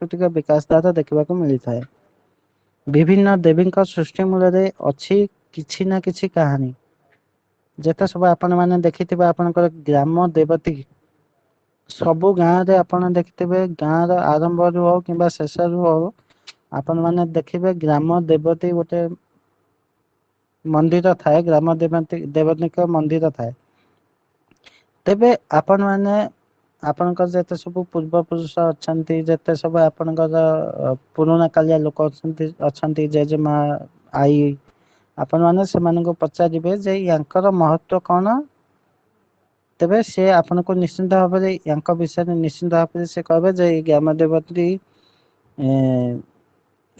ପ୍ରାକୃତିକ ବିକାଶ ଦ୍ୱାରା ଦେଖିବାକୁ ମିଳିଥାଏ। ବିଭିନ୍ନ ଦେବୀଙ୍କ ସୃଷ୍ଟି ମୂଳରେ ଅଛି କିଛି ନା କିଛି କାହାଣୀ। ଯେତେ ସବୁ ଆପଣ ମାନେ ଦେଖିଥିବେ ଆପଣଙ୍କର ଗ୍ରାମ ଦେବତୀ ସବୁ ଗାଁ ରେ ଆପଣ ଦେଖିଥିବେ, ଗାଁ ର ଆରମ୍ଭରୁ ହଉ କିମ୍ବା ଶେଷରୁ ହଉ ଆପଣ ମାନେ ଦେଖିବେ ଗ୍ରାମ ଦେବତୀ ଗୋଟେ ମନ୍ଦିର ଥାଏ, ଗ୍ରାମ ଦେବତୀଙ୍କ ମନ୍ଦିର ଥାଏ। ତେବେ ଆପଣ ମାନେ ଆପଣଙ୍କର ଯେତେ ସବୁ ପୂର୍ବ ପୁରୁଷ ଅଛନ୍ତି, ଯେତେ ସବୁ ଆପଣଙ୍କର ପୁରୁଣା କାଳିଆ ଲୋକ ଅଛନ୍ତି ଜେଜେମା, ଆଈ, ଆପଣ ମାନେ ସେମାନଙ୍କୁ ପଚାରିବେ ଯେ ୟାଙ୍କର ମହତ୍ଵ କଣ? ତେବେ ସେ ଆପଣଙ୍କୁ ନିଶ୍ଚିନ୍ତ ଭାବରେ ୟାଙ୍କ ବିଷୟରେ ନିଶ୍ଚିନ୍ତ ଭାବରେ ସେ କହିବେ ଯେ ଏଇ ଗ୍ରାମ ଦେବତୀ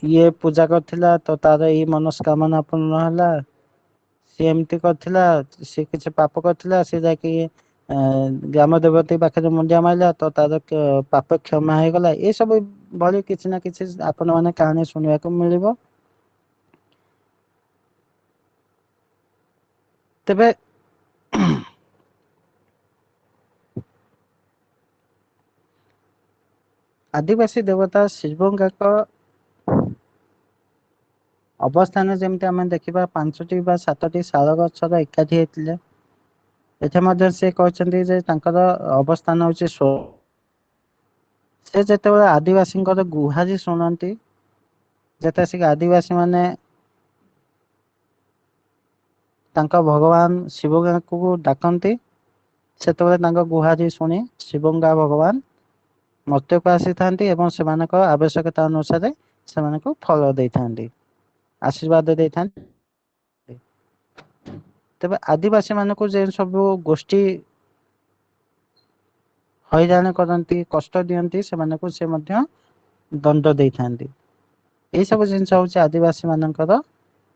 ଇଏ ପୂଜା କରିଥିଲା ତ ତାର ଏଇ ମନସ୍କାମନା ପୂର୍ଣ୍ଣ ହେଲା। ସିଏ ଏମିତି କରିଥିଲା, ସିଏ କିଛି ପାପ କରିଥିଲା, ସେ ଯାଇକି ଗ୍ରାମ ଦେବତୀ ପାଖରେ ମୁଣ୍ଡିଆ ମାରିଲା ତ ତାର ପାପ କ୍ଷମା ହେଇଗଲା। ଏ ସବୁ ଭଳି କିଛି ନା କିଛି ଆପଣ ମାନେ କାହାଣୀ ଶୁଣିବାକୁ ମିଳିବ। ତେବେ ଆଦିବାସୀ ଦେବତା ଶିବଙ୍ଗାଙ୍କ ଅବସ୍ଥାନ ଯେମିତି ଆମେ ଦେଖିବା 5ଟି ବା 7ଟି ଶାଳ ଗଛର ଏକାଠି ହେଇଥିଲେ। ଏଠି ମଧ୍ୟ ସେ କହିଛନ୍ତି ଯେ ତାଙ୍କର ଅବସ୍ଥାନ ହଉଛି ସେ ଯେତେବେଳେ ଆଦିବାସୀଙ୍କର ଗୁହାରି ଶୁଣନ୍ତି, ଯେତେ ଆସିକି ଆଦିବାସୀ ମାନେ ତାଙ୍କ ଭଗବାନ ଶିବଙ୍କୁ ଡାକନ୍ତି, ସେତେବେଳେ ତାଙ୍କ ଗୁହାରି ଶୁଣି ଶିବଙ୍ଗା ଭଗବାନ ମର୍ତ୍ତ୍ୟକୁ ଆସିଥାନ୍ତି ଏବଂ ସେମାନଙ୍କ ଆବଶ୍ୟକତା ଅନୁସାରେ ସେମାନଙ୍କୁ ଫଳ ଦେଇଥାନ୍ତି, ଆଶୀର୍ବାଦ ଦେଇଥାନ୍ତି। ତେବେ ଆଦିବାସୀ ମାନଙ୍କୁ ଯେ ସବୁ ଗୋଷ୍ଠୀ ହଇରାଣ କରନ୍ତି, କଷ୍ଟ ଦିଅନ୍ତି, ସେମାନଙ୍କୁ ସେ ମଧ୍ୟ ଦଣ୍ଡ ଦେଇଥାନ୍ତି। ଏଇ ସବୁ ଜିନିଷ ହଉଛି ଆଦିବାସୀ ମାନଙ୍କର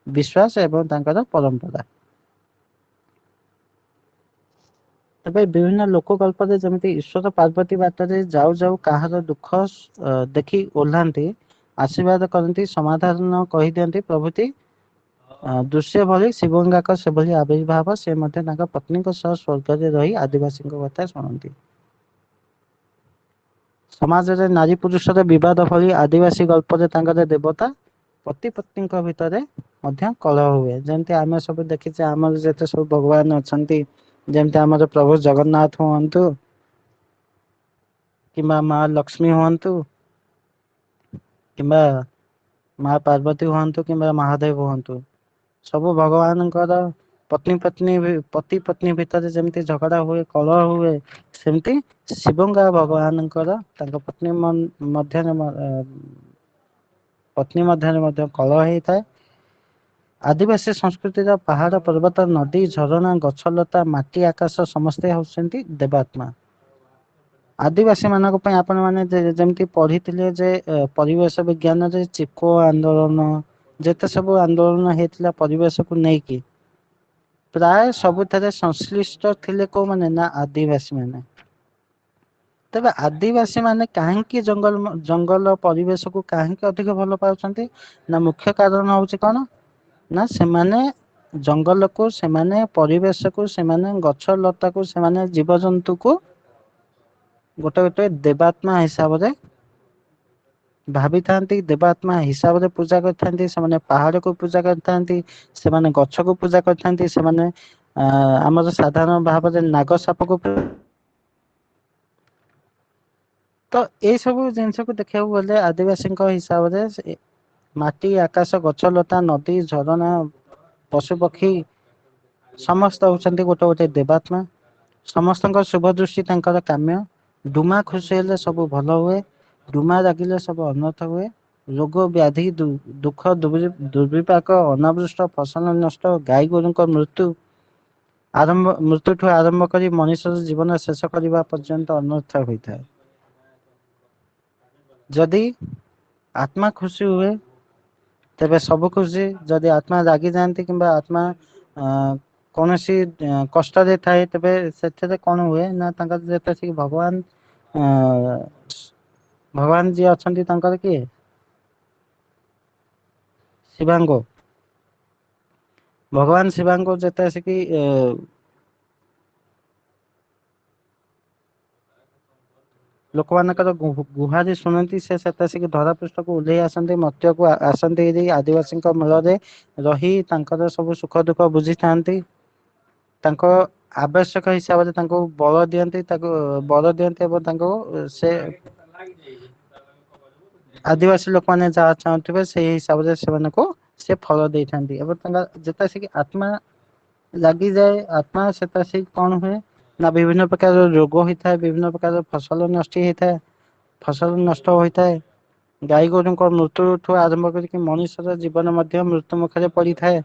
ବିଶ୍ଵାସ ଏବଂ ତାଙ୍କର ପରମ୍ପରା। ତେବେ ବିଭିନ୍ନ ଲୋକ ଗଳ୍ପରେ ଯେମିତି ଈଶ୍ୱର ପାର୍ବତୀ ବାଟରେ ଯାଉ ଯାଉ କାହାର ଦୁଃଖ ଦେଖି ଓହ୍ଲାନ୍ତି, ଆଶୀର୍ବାଦ କରନ୍ତି, ସମାଧାନ କହିଦିଅନ୍ତି ପ୍ରଭୃତି ଦୃଶ୍ୟ ଭଳି ଶିବଙ୍ଗାଙ୍କ ସେଭଳି ଆବିର୍ଭାବ, ସେ ମଧ୍ୟ ତାଙ୍କ ପତ୍ନୀଙ୍କ ସହ ସ୍ୱର୍ଗରେ ରହି ଆଦିବାସୀଙ୍କ କଥା ଶୁଣନ୍ତି। ସମାଜରେ ନାରୀ ପୁରୁଷର ବିବାଦ ଭଳି ଆଦିବାସୀ ଗଳ୍ପରେ ତାଙ୍କର ଦେବତା ପତି ପତ୍ନୀଙ୍କ ଭିତରେ ମଧ୍ୟ କଳହ ହୁଏ। ଯେମିତି ଆମେ ସବୁ ଦେଖିଛେ ଆମର ଯେତେ ସବୁ ଭଗବାନ ଅଛନ୍ତି, ଯେମିତି ଆମର ପ୍ରଭୁ ଜଗନ୍ନାଥ ହୁଅନ୍ତୁ କିମ୍ବା ମା ଲକ୍ଷ୍ମୀ ହୁଅନ୍ତୁ କିମ୍ବା ମା ପାର୍ବତୀ ହୁଅନ୍ତୁ କିମ୍ବା ମହାଦେବ ହୁଅନ୍ତୁ, ସବୁ ଭଗବାନଙ୍କର ପତି ପତ୍ନୀ ଭିତରେ ଯେମିତି ଝଗଡା ହୁଏ, କଳହ ହୁଏ, ସେମିତି ଶିବଙ୍ଗା ଭଗବାନଙ୍କର ତାଙ୍କ ପତ୍ନୀ ମଧ୍ୟରେ ମଧ୍ୟ କଳହ ହେଇଥାଏ। ଆଦିବାସୀ ସଂସ୍କୃତିର ପାହାଡ, ପର୍ବତ, ନଦୀ, ଝରଣା, ଗଛଲତା, ମାଟି, ଆକାଶ ସମସ୍ତେ ହଉଛନ୍ତି ଦେବାତ୍ମା। ଆଦିବାସୀ ମାନଙ୍କ ପାଇଁ ଆପଣ ମାନେ ଯେମିତି ପଢିଥିଲେ ଯେ ପରିବେଶ ବିଜ୍ଞାନରେ ଚିପକୋ ଆନ୍ଦୋଳନ, ଯେତେ ସବୁ ଆନ୍ଦୋଳନ ହେଇଥିଲା ପରିବେଶକୁ ନେଇକି, ପ୍ରାୟ ସବୁଥିରେ ସଂଶ୍ଲିଷ୍ଟ ଥିଲେ କୋଉମାନେ ନା ଆଦିବାସୀ ମାନେ। ତେବେ ଆଦିବାସୀ ମାନେ କାହିଁକି ଜଙ୍ଗଲ ପରିବେଶକୁ କାହିଁକି ଅଧିକ ଭଲ ପାଉଛନ୍ତି? ନା ମୁଖ୍ୟ କାରଣ ହଉଛି କଣ ନା ସେମାନେ ଜଙ୍ଗଲକୁ, ସେମାନେ ପରିବେଶକୁ, ସେମାନେ ଗଛ ଲତାକୁ, ସେମାନେ ଜୀବଜନ୍ତୁକୁ ଗୋଟେ ଗୋଟେ ଦେବାତ୍ମା ହିସାବରେ ଭାବିଥାନ୍ତି, ଦେବାତ୍ମା ହିସାବରେ ପୂଜା କରିଥାନ୍ତି। ସେମାନେ ପାହାଡକୁ ପୂଜା କରିଥାନ୍ତି, ସେମାନେ ଗଛକୁ ପୂଜା କରିଥାନ୍ତି, ସେମାନେ ଆମର ସାଧାରଣ ଭାବରେ ନାଗ ସାପକୁ ତ ଏଇ ସବୁ ଜିନିଷକୁ ଦେଖିବାକୁ ଗଲେ ଆଦିବାସୀଙ୍କ ହିସାବରେ ମାଟି, ଆକାଶ, ଗଛ ଲତା, ନଦୀ, ଝରଣା, ପଶୁ ପକ୍ଷୀ ସମସ୍ତେ ହଉଛନ୍ତି ଗୋଟେ ଗୋଟେ ଦେବାତ୍ମା। ସମସ୍ତଙ୍କ ଶୁଭ ଦୃଷ୍ଟି ତାଙ୍କର କାମ୍ୟ। ଡୁମା ଖୁସି ହେଲେ ସବୁ ଭଲ ହୁଏ, ଡୁମା ରାଗିଲେ ସବୁ ଅନର୍ଥ ହୁଏ। ରୋଗ ବ୍ୟାଧି ଦୁଃଖ ଦୁର୍ବିପାକ, ଅନାବୃଷ୍ଟ, ଫସଲ ନଷ୍ଟ, ଗାଈ ଗୋରୁଙ୍କ ମୃତ୍ୟୁ, ମୃତ୍ୟୁଠୁ ଆରମ୍ଭ କରି ମଣିଷର ଜୀବନ ଶେଷ କରିବା ପର୍ଯ୍ୟନ୍ତ ଅନର୍ଥ ହୋଇଥାଏ। ଯଦି ଆତ୍ମା ଖୁସି ହୁଏ, ତେବେ ସବୁ ଖୁସି। ଯଦି ଆତ୍ମା ରାଗିଯାଆନ୍ତି କିମ୍ବା ଆତ୍ମା ଅ କୌଣସି କଷ୍ଟରେ ଥାଏ, ତେବେ ସେଥିରେ କଣ ହୁଏ ନା ତାଙ୍କର ଯେତେ ଭଗବାନ ଭଗବାନ ଯିଏ ଅଛନ୍ତି ତାଙ୍କର କିଏ? ଶିବାଙ୍ଗ। ଭଗବାନ ଶିବାଙ୍କୁ ଯେତେ ଆସିକି ଲୋକମାନଙ୍କର ଗୁହାରି ଶୁଣନ୍ତି, ସେ ସେତେସିକି ଧରା ପୃଷ୍ଠକୁ ଓହ୍ଲେଇ ଆସନ୍ତି, ମର୍ତ୍ତ୍ୟକୁ ଆସନ୍ତି ଆଦିବାସୀଙ୍କ ମେଳରେ ରହି ତାଙ୍କର ସବୁ ସୁଖ ଦୁଃଖ ବୁଝିଥାନ୍ତି। ତାଙ୍କ ଆବଶ୍ୟକ ହିସାବରେ ତାଙ୍କୁ ବଳ ଦିଅନ୍ତି, ତାକୁ ବଳ ଦିଅନ୍ତି ଏବଂ ତାଙ୍କୁ ସେ ଆଦିବାସୀ ଲୋକମାନେ ଯାହା ଚାହୁଁଥିବେ ସେଇ ହିସାବରେ ସେମାନଙ୍କୁ ସେ ଫଳ ଦେଇଥାନ୍ତି ଏବଂ ତାଙ୍କ ଯେତେ ସିକି ଆତ୍ମା ଲାଗିଯାଏ, ଆତ୍ମା ସେତା ସେ କଣ ହୁଏ ନା ବିଭିନ୍ନ ପ୍ରକାର ରୋଗ ହେଇଥାଏ, ବିଭିନ୍ନ ପ୍ରକାର ଫସଲ ନଷ୍ଟ ହେଇଥାଏ, ଫସଲ ନଷ୍ଟ ହୋଇଥାଏ। ଗାଈ ଗୋରୁଙ୍କ ମୃତ୍ୟୁଠୁ ଆରମ୍ଭ କରିକି ମଣିଷର ଜୀବନ ମଧ୍ୟ ମୃତ୍ୟୁ ମୁଖରେ ପଡିଥାଏ।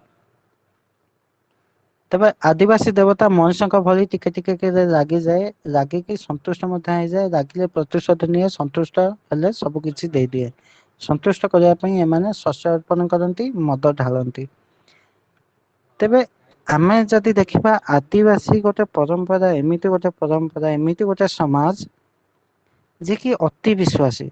ତେବେ ଆଦିବାସୀ ଦେବତା ମଣିଷଙ୍କ ଭଳି ଟିକେ ଟିକେ ରାଗିଯାଏ, ରାଗିକି ସନ୍ତୁଷ୍ଟ ମଧ୍ୟ ହେଇଯାଏ, ରାଗିଲେ ପ୍ରତିଶୋଧ ନିଏ, ସନ୍ତୁଷ୍ଟ ହେଲେ ସବୁ କିଛି ଦେଇଦିଏ। ସନ୍ତୁଷ୍ଟ କରିବା ପାଇଁ ଏମାନେ ଶସ୍ୟ ଅର୍ପଣ କରନ୍ତି, ମଦ ଢାଳନ୍ତି। ତେବେ ଆମେ ଯଦି ଦେଖିବା ଆଦିବାସୀ ଗୋଟେ ପରମ୍ପରା, ଏମିତି ଗୋଟେ ପରମ୍ପରା, ଏମିତି ଗୋଟେ ସମାଜ ଯେ କି ଅତି ବିଶ୍ୱାସୀ।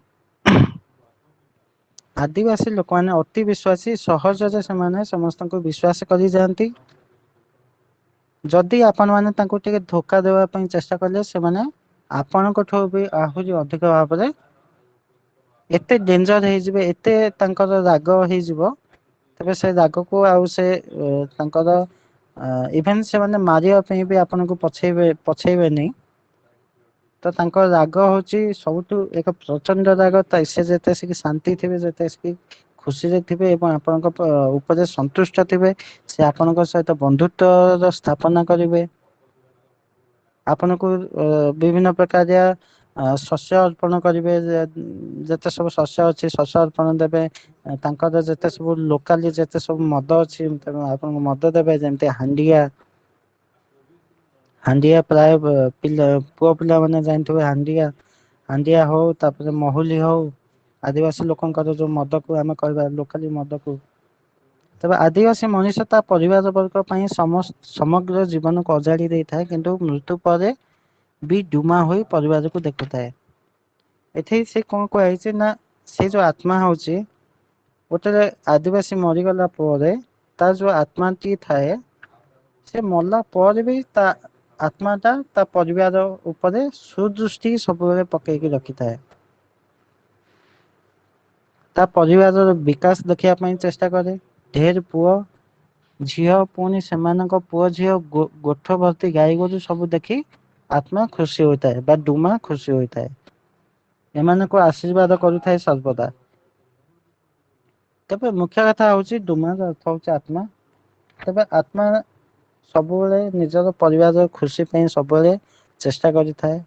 ଆଦିବାସୀ ଲୋକମାନେ ଅତି ବିଶ୍ୱାସୀ, ସହଜରେ ସେମାନେ ସମସ୍ତଙ୍କୁ ବିଶ୍ୱାସ କରିଯାଆନ୍ତି। ଯଦି ଆପଣ ମାନେ ତାଙ୍କୁ ଟିକେ ଧୋକା ଦେବା ପାଇଁ ଚେଷ୍ଟା କଲେ, ସେମାନେ ଆପଣଙ୍କଠୁ ବି ଆହୁରି ଅଧିକ ଭାବରେ ଏତେ ଡେଞ୍ଜର ହେଇଯିବେ, ଏତେ ତାଙ୍କର ରାଗ ହେଇଯିବ, ତେବେ ସେ ରାଗକୁ ଆଉ ସେ ତାଙ୍କର ଇଭେନ ସେମାନେ ମାରିବା ପାଇଁ ବି ଆପଣଙ୍କୁ ପଛେଇବେନି। ତ ତାଙ୍କ ରାଗ ହଉଛି ସବୁଠୁ ଏକ ପ୍ରଚଣ୍ଡ ରାଗ, ସେ ଯେତେ ଶାନ୍ତି ଥିବେ, ଯେତେ ଖୁସିରେ ଥିବେ ଏବଂ ଆପଣଙ୍କ ଉପରେ ସନ୍ତୁଷ୍ଟ ଥିବେ, ସେ ଆପଣଙ୍କ ସହିତ ବନ୍ଧୁତ୍ୱର ସ୍ଥାପନା କରିବେ। ଆପଣଙ୍କୁ ବିଭିନ୍ନ ପ୍ରକାରିଆ ଶସ୍ୟ ଅର୍ପଣ କରିବେ, ଯେତେ ସବୁ ଶସ୍ୟ ଅଛି ଶସ୍ୟ ଅର୍ପଣ ଦେବେ। ତାଙ୍କର ଯେତେ ସବୁ ଲୋକାଲି ଯେତେ ସବୁ ମଦ ଅଛି, ତେଣୁ ଆପଣଙ୍କୁ ମଦ ଦେବେ, ଯେମିତି ହାଣ୍ଡିଆ। ହାଣ୍ଡିଆ ପ୍ରାୟ ପୁଅ ପିଲାମାନେ ଜାଣିଥିବେ ହାଣ୍ଡିଆ। ହାଣ୍ଡିଆ ହଉ, ତାପରେ ମହୁଲି ହଉ, ଆଦିବାସୀ ଲୋକଙ୍କର ଯୋଉ ମଦକୁ ଆମେ କହିବା ଲୋକାଲି ମଦକୁ। ତେବେ ଆଦିବାସୀ ମଣିଷ ତା ପରିବାର ବର୍ଗ ପାଇଁ ସମଗ୍ର ଜୀବନକୁ ଅଜାଡି ଦେଇଥାଏ, କିନ୍ତୁ ମୃତ୍ୟୁ ପରେ ବି ଡୁମା ହୋଇ ପରିବାରକୁ ଦେଖୁଥାଏ। ଏଠି ସେ କଣ କୁହାଯାଇଛି ନା, ସେ ଯୋଉ ଆତ୍ମା ହଉଛି ଗୋଟେ ଆଦିବାସୀ ମରିଗଲା ପରେ ତାର ଯୋଉ ଆତ୍ମାଟି ଥାଏ, ସେ ମଲା ପରେ ବି ତା ଆତ୍ମା ଟା ତା ପରିବାର ଉପରେ ସୁଦୃଷ୍ଟି ସବୁବେଳେ ପକେଇକି ରଖିଥାଏ। ତା ପରିବାରର ବିକାଶ ଦେଖିବା ପାଇଁ ଚେଷ୍ଟା କରେ। ଢେର ପୁଅ ଝିଅ, ପୁଣି ସେମାନଙ୍କ ପୁଅ ଝିଅ ଗୋଠ ଭର୍ତ୍ତି ଗାଈ ଗୋରୁ ସବୁ ଦେଖି ଆତ୍ମା ଖୁସି ହୋଇଥାଏ ବା ଡୁମା ଖୁସି ହୋଇଥାଏ। ଏମାନଙ୍କୁ ଆଶୀର୍ବାଦ କରୁଥାଏ ସର୍ବଦା। ତେବେ ମୁଖ୍ୟ କଥା ହଉଛି ଡୁମାର ଅର୍ଥ ହଉଛି ଆତ୍ମା। ତେବେ ଆତ୍ମା ସବୁବେଳେ ନିଜର ପରିବାରର ଖୁସି ପାଇଁ ସବୁବେଳେ ଚେଷ୍ଟା କରିଥାଏ।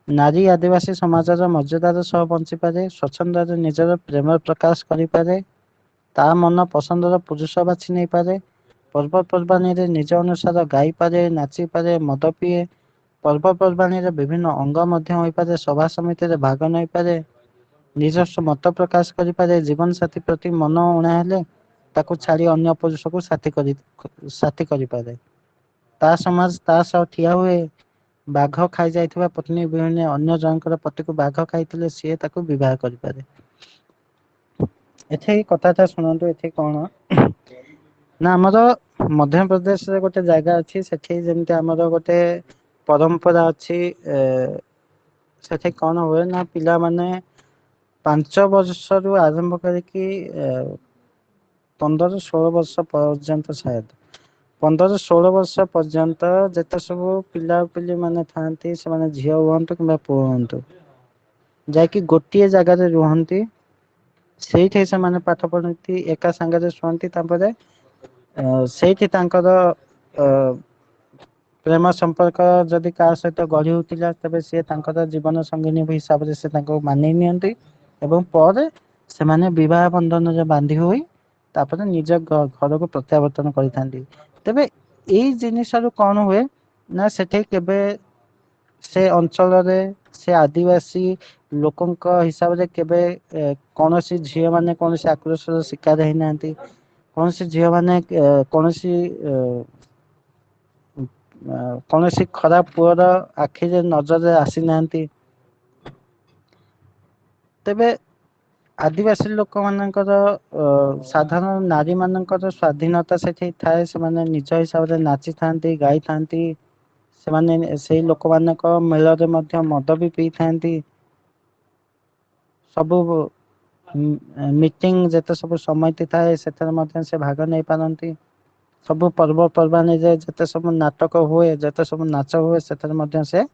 ନାରୀ ଆଦିବାସୀ ସମାଜର ମର୍ଯ୍ୟାଦାର ସହ ବଞ୍ଚିପାରେ, ସ୍ଵଚ୍ଛନ୍ଦରେ ନିଜର ପ୍ରେମ ପ୍ରକାଶ କରିପାରେ, ତା ମନ ପସନ୍ଦର ପୁରୁଷ ବାଛି ନେଇପାରେ, ପର୍ବପର୍ବାଣୀରେ ନିଜ ଅନୁସାରେ ଗାଇପାରେ, ନାଚିପାରେ, ମଦ ପିଏ, ପର୍ବପର୍ବାଣୀର ବିଭିନ୍ନ ଅଙ୍ଗ ମଧ୍ୟ ହୋଇପାରେ, ସଭା ସମିତିରେ ଭାଗ ନେଇପାରେ, ନିଜସ୍ୱ ମତ ପ୍ରକାଶ କରିପାରେ, ଜୀବନ ସାଥୀ ପ୍ରତି ମନ ଉଣା ହେଲେ ତାକୁ ଛାଡି ଅନ୍ୟ ପୁରୁଷକୁ ସାଥି କରିପାରେ। ତା ସମାଜ ତା ସହ ଠିଆ ହୁଏ। ବାଘ ଖାଇ ଯାଇଥିବା ପତ୍ନୀ ବିହନୀ ଅନ୍ୟ ଜଣଙ୍କର ପତିକୁ ବାଘ ଖାଇଥିଲେ ସିଏ ତାକୁ ବିବାହ କରିପାରେ। ଏଠି କଥାଟା ଶୁଣନ୍ତୁ, ଏଠି କଣ ନା ଆମର ମଧ୍ୟପ୍ରଦେଶରେ ଗୋଟେ ଜାଗା ଅଛି, ସେଠି ଯେମିତି ଆମର ଗୋଟେ ପରମ୍ପରା ଅଛି, ସେଠି କଣ ହୁଏ ନା ପିଲାମାନେ 5 ବର୍ଷରୁ ଆରମ୍ଭ କରିକି 15-16 ବର୍ଷ ପର୍ଯ୍ୟନ୍ତ, 15-16 ବର୍ଷ ପର୍ଯ୍ୟନ୍ତ ଯେତେ ସବୁ ପିଲାପିଲି ମାନେ ଥାଆନ୍ତି, ସେମାନେ ଝିଅ ହୁଅନ୍ତୁ କିମ୍ବା ପୁଅ ହୁଅନ୍ତୁ, ଯାଇକି ଗୋଟିଏ ଜାଗାରେ ରୁହନ୍ତି। ସେଇଠି ସେମାନେ ପାଠ ପଢନ୍ତି, ଏକା ସାଙ୍ଗରେ ଶୁଅନ୍ତି, ତାପରେ ସେଇଠି ତାଙ୍କର ଅ ପ୍ରେମ ସମ୍ପର୍କ ଯଦି କାହା ସହିତ ଗଢି ଉଠିଲା, ତେବେ ସିଏ ତାଙ୍କର ଜୀବନ ସଙ୍ଗିନୀ ହିସାବରେ ସେ ତାଙ୍କୁ ମାନି ନିଅନ୍ତି ଏବଂ ପରେ ସେମାନେ ବିବାହ ବନ୍ଧନରେ ବାନ୍ଧି ହୋଇ ତାପରେ ନିଜ ଘରକୁ ପ୍ରତ୍ୟାବର୍ତ୍ତନ କରିଥାନ୍ତି। ତେବେ ଏଇ ଜିନିଷ ରୁ କଣ ହୁଏ ନା, ସେଠି କେବେ ସେ ଅଞ୍ଚଳରେ ସେ ଆଦିବାସୀ ଲୋକଙ୍କ ହିସାବରେ କେବେ କୌଣସି ଝିଅ ମାନେ କୌଣସି ଆକ୍ରୋଶର ଶିକାର ହେଇନାହାନ୍ତି। କୌଣସି ଝିଅ ମାନେ କୌଣସି କୌଣସି ଖରାପ ପୁଅର ଆଖିରେ ନଜରରେ ଆସିନାହାନ୍ତି। ତେବେ ଆଦିବାସୀ ଲୋକ ମାନଙ୍କର ସାଧାରଣ ନାରୀ ମାନଙ୍କର ସ୍ଵାଧୀନତା ସେଠି ଥାଏ। ସେମାନେ ନିଜ ହିସାବରେ ନାଚିଥାନ୍ତି, ଗାଇଥାନ୍ତି। ସେମାନେ ସେଇ ଲୋକମାନଙ୍କ ମେଳରେ ମଧ୍ୟ ମଦ ବି ପିଇଥାନ୍ତି। ସବୁ ମିଟିଂ ଯେତେ ସବୁ ସମିତି ଥାଏ, ସେଥିରେ ମଧ୍ୟ ସେ ଭାଗ ନେଇ ପାରନ୍ତି। ସବୁ ପର୍ବପର୍ବାଣିୀରେ ଯେତେ ସବୁ ନାଟକ ହୁଏ, ଯେତେ ସବୁ ନାଚ ହୁଏ, ସେଥିରେ ମଧ୍ୟ ସେ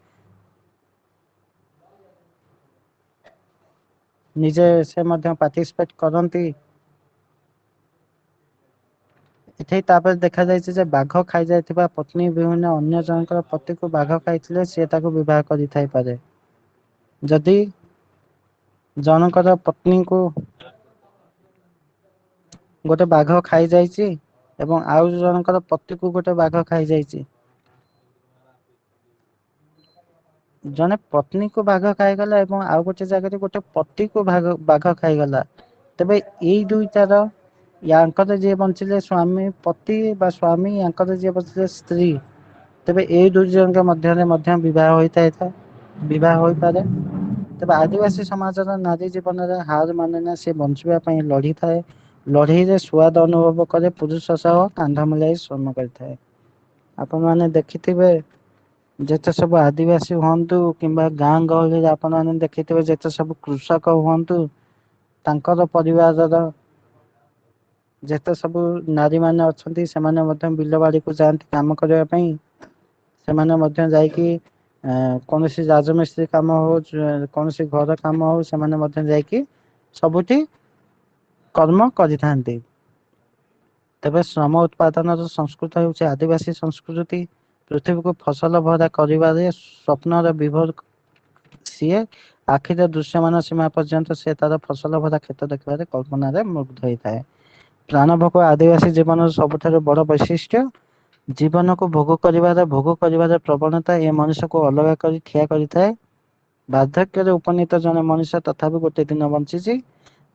ନିଜେ ସେ ମଧ୍ୟ ପାର୍ଟିସିପେଟ କରନ୍ତି। ଏଠି ତାପରେ ଦେଖାଯାଇଛି ଯେ ବାଘ ଖାଇଯାଇଥିବା ପତ୍ନୀ ବିଭିନ୍ନ ଅନ୍ୟ ଜଣଙ୍କର ପତିକୁ ବାଘ ଖାଇଥିଲେ ସିଏ ତାକୁ ବିବାହ କରିଥାଇପାରେ। ଯଦି ଜଣଙ୍କର ପତ୍ନୀଙ୍କୁ ଗୋଟେ ବାଘ ଖାଇଯାଇଛି ଏବଂ ଆଉ ଜଣଙ୍କର ପତିକୁ ଗୋଟେ ବାଘ ଖାଇଯାଇଛି। ଜଣେ ପତ୍ନୀକୁ ବାଘ ଖାଇଗଲା ଏବଂ ଆଉ ଗୋଟେ ଜାଗାରେ ଗୋଟେ ପତିକୁ ବାଘ ଖାଇଗଲା। ତେବେ ଏଇ ଦୁଇଟାର ୟାଙ୍କର ଯିଏ ବଞ୍ଚିଲେ ସ୍ଵାମୀ ପତି ବା ସ୍ଵାମୀ ୟାଙ୍କର ଯିଏ ବଞ୍ଚିଲେ ସ୍ତ୍ରୀ। ତେବେ ଏଇ ଦୁଇ ଜଣଙ୍କ ମଧ୍ୟରେ ମଧ୍ୟ ବିବାହ ବିବାହ ହୋଇପାରେ। ତେବେ ଆଦିବାସୀ ସମାଜର ନାରୀ ଜୀବନରେ ହାର ମାନେ ନା ସେ ବଞ୍ଚିବା ପାଇଁ ଲଢିଥାଏ। ଲଢେଇରେ ସୁଆଦ ଅନୁଭବ କରେ ପୁରୁଷ ସହ କାନ୍ଧ ମିଳାଇ ଶ୍ରମ କରିଥାଏ। ଆପଣ ମାନେ ଦେଖିଥିବେ ଯେତେ ସବୁ ଆଦିବାସୀ ହୁଅନ୍ତୁ କିମ୍ବା ଗାଁ ଗହଳିରେ ଆପଣ ମାନେ ଦେଖିଥିବେ ଯେତେ ସବୁ କୃଷକ ହୁଅନ୍ତୁ ତାଙ୍କର ପରିବାରର ଯେତେ ସବୁ ନାରୀ ମାନେ ଅଛନ୍ତି ସେମାନେ ମଧ୍ୟ ବିଲ ବାଡିକୁ ଯାଆନ୍ତି କାମ କରିବା ପାଇଁ। ସେମାନେ ମଧ୍ୟ ଯାଇକି କୌଣସି ରାଜମିସ୍ତ୍ରୀ କାମ ହଉ କୌଣସି ଘର କାମ ହଉ ସେମାନେ ମଧ୍ୟ ଯାଇକି ସବୁଠି କର୍ମ କରିଥାନ୍ତି। ତେବେ ଶ୍ରମ ଉତ୍ପାଦନର ସଂସ୍କୃତ ହେଉଛି ଆଦିବାସୀ ସଂସ୍କୃତି। ପୃଥିବୀକୁ ଫସଲ ଭରା କରିବାରେ ସ୍ୱପ୍ନର ବିଭୋର ସିଏ ଆଖିର ଦୃଶ୍ୟମାନ ସୀମା ପର୍ଯ୍ୟନ୍ତ ସେ ତାର ଫସଲ ଭରା କ୍ଷେତ ଦେଖିବାରେ କଳ୍ପନାରେ ମୁଗ୍ଧ ହେଇଥାଏ। ପ୍ରାଣ ଭୋଗ ଆଦିବାସୀ ଜୀବନର ସବୁଠାରୁ ବଡ ବୈଶିଷ୍ଟ୍ୟ। ଜୀବନକୁ ଭୋଗ କରିବାର ପ୍ରବଣତା ଏ ମଣିଷକୁ ଅଲଗା କରି ଠିଆ କରିଥାଏ। ବାର୍ଦ୍ଧକ୍ୟରେ ଉପନୀତ ଜଣେ ମଣିଷ ତଥାପି ଗୋଟେ ଦିନ ବଞ୍ଚିଛି।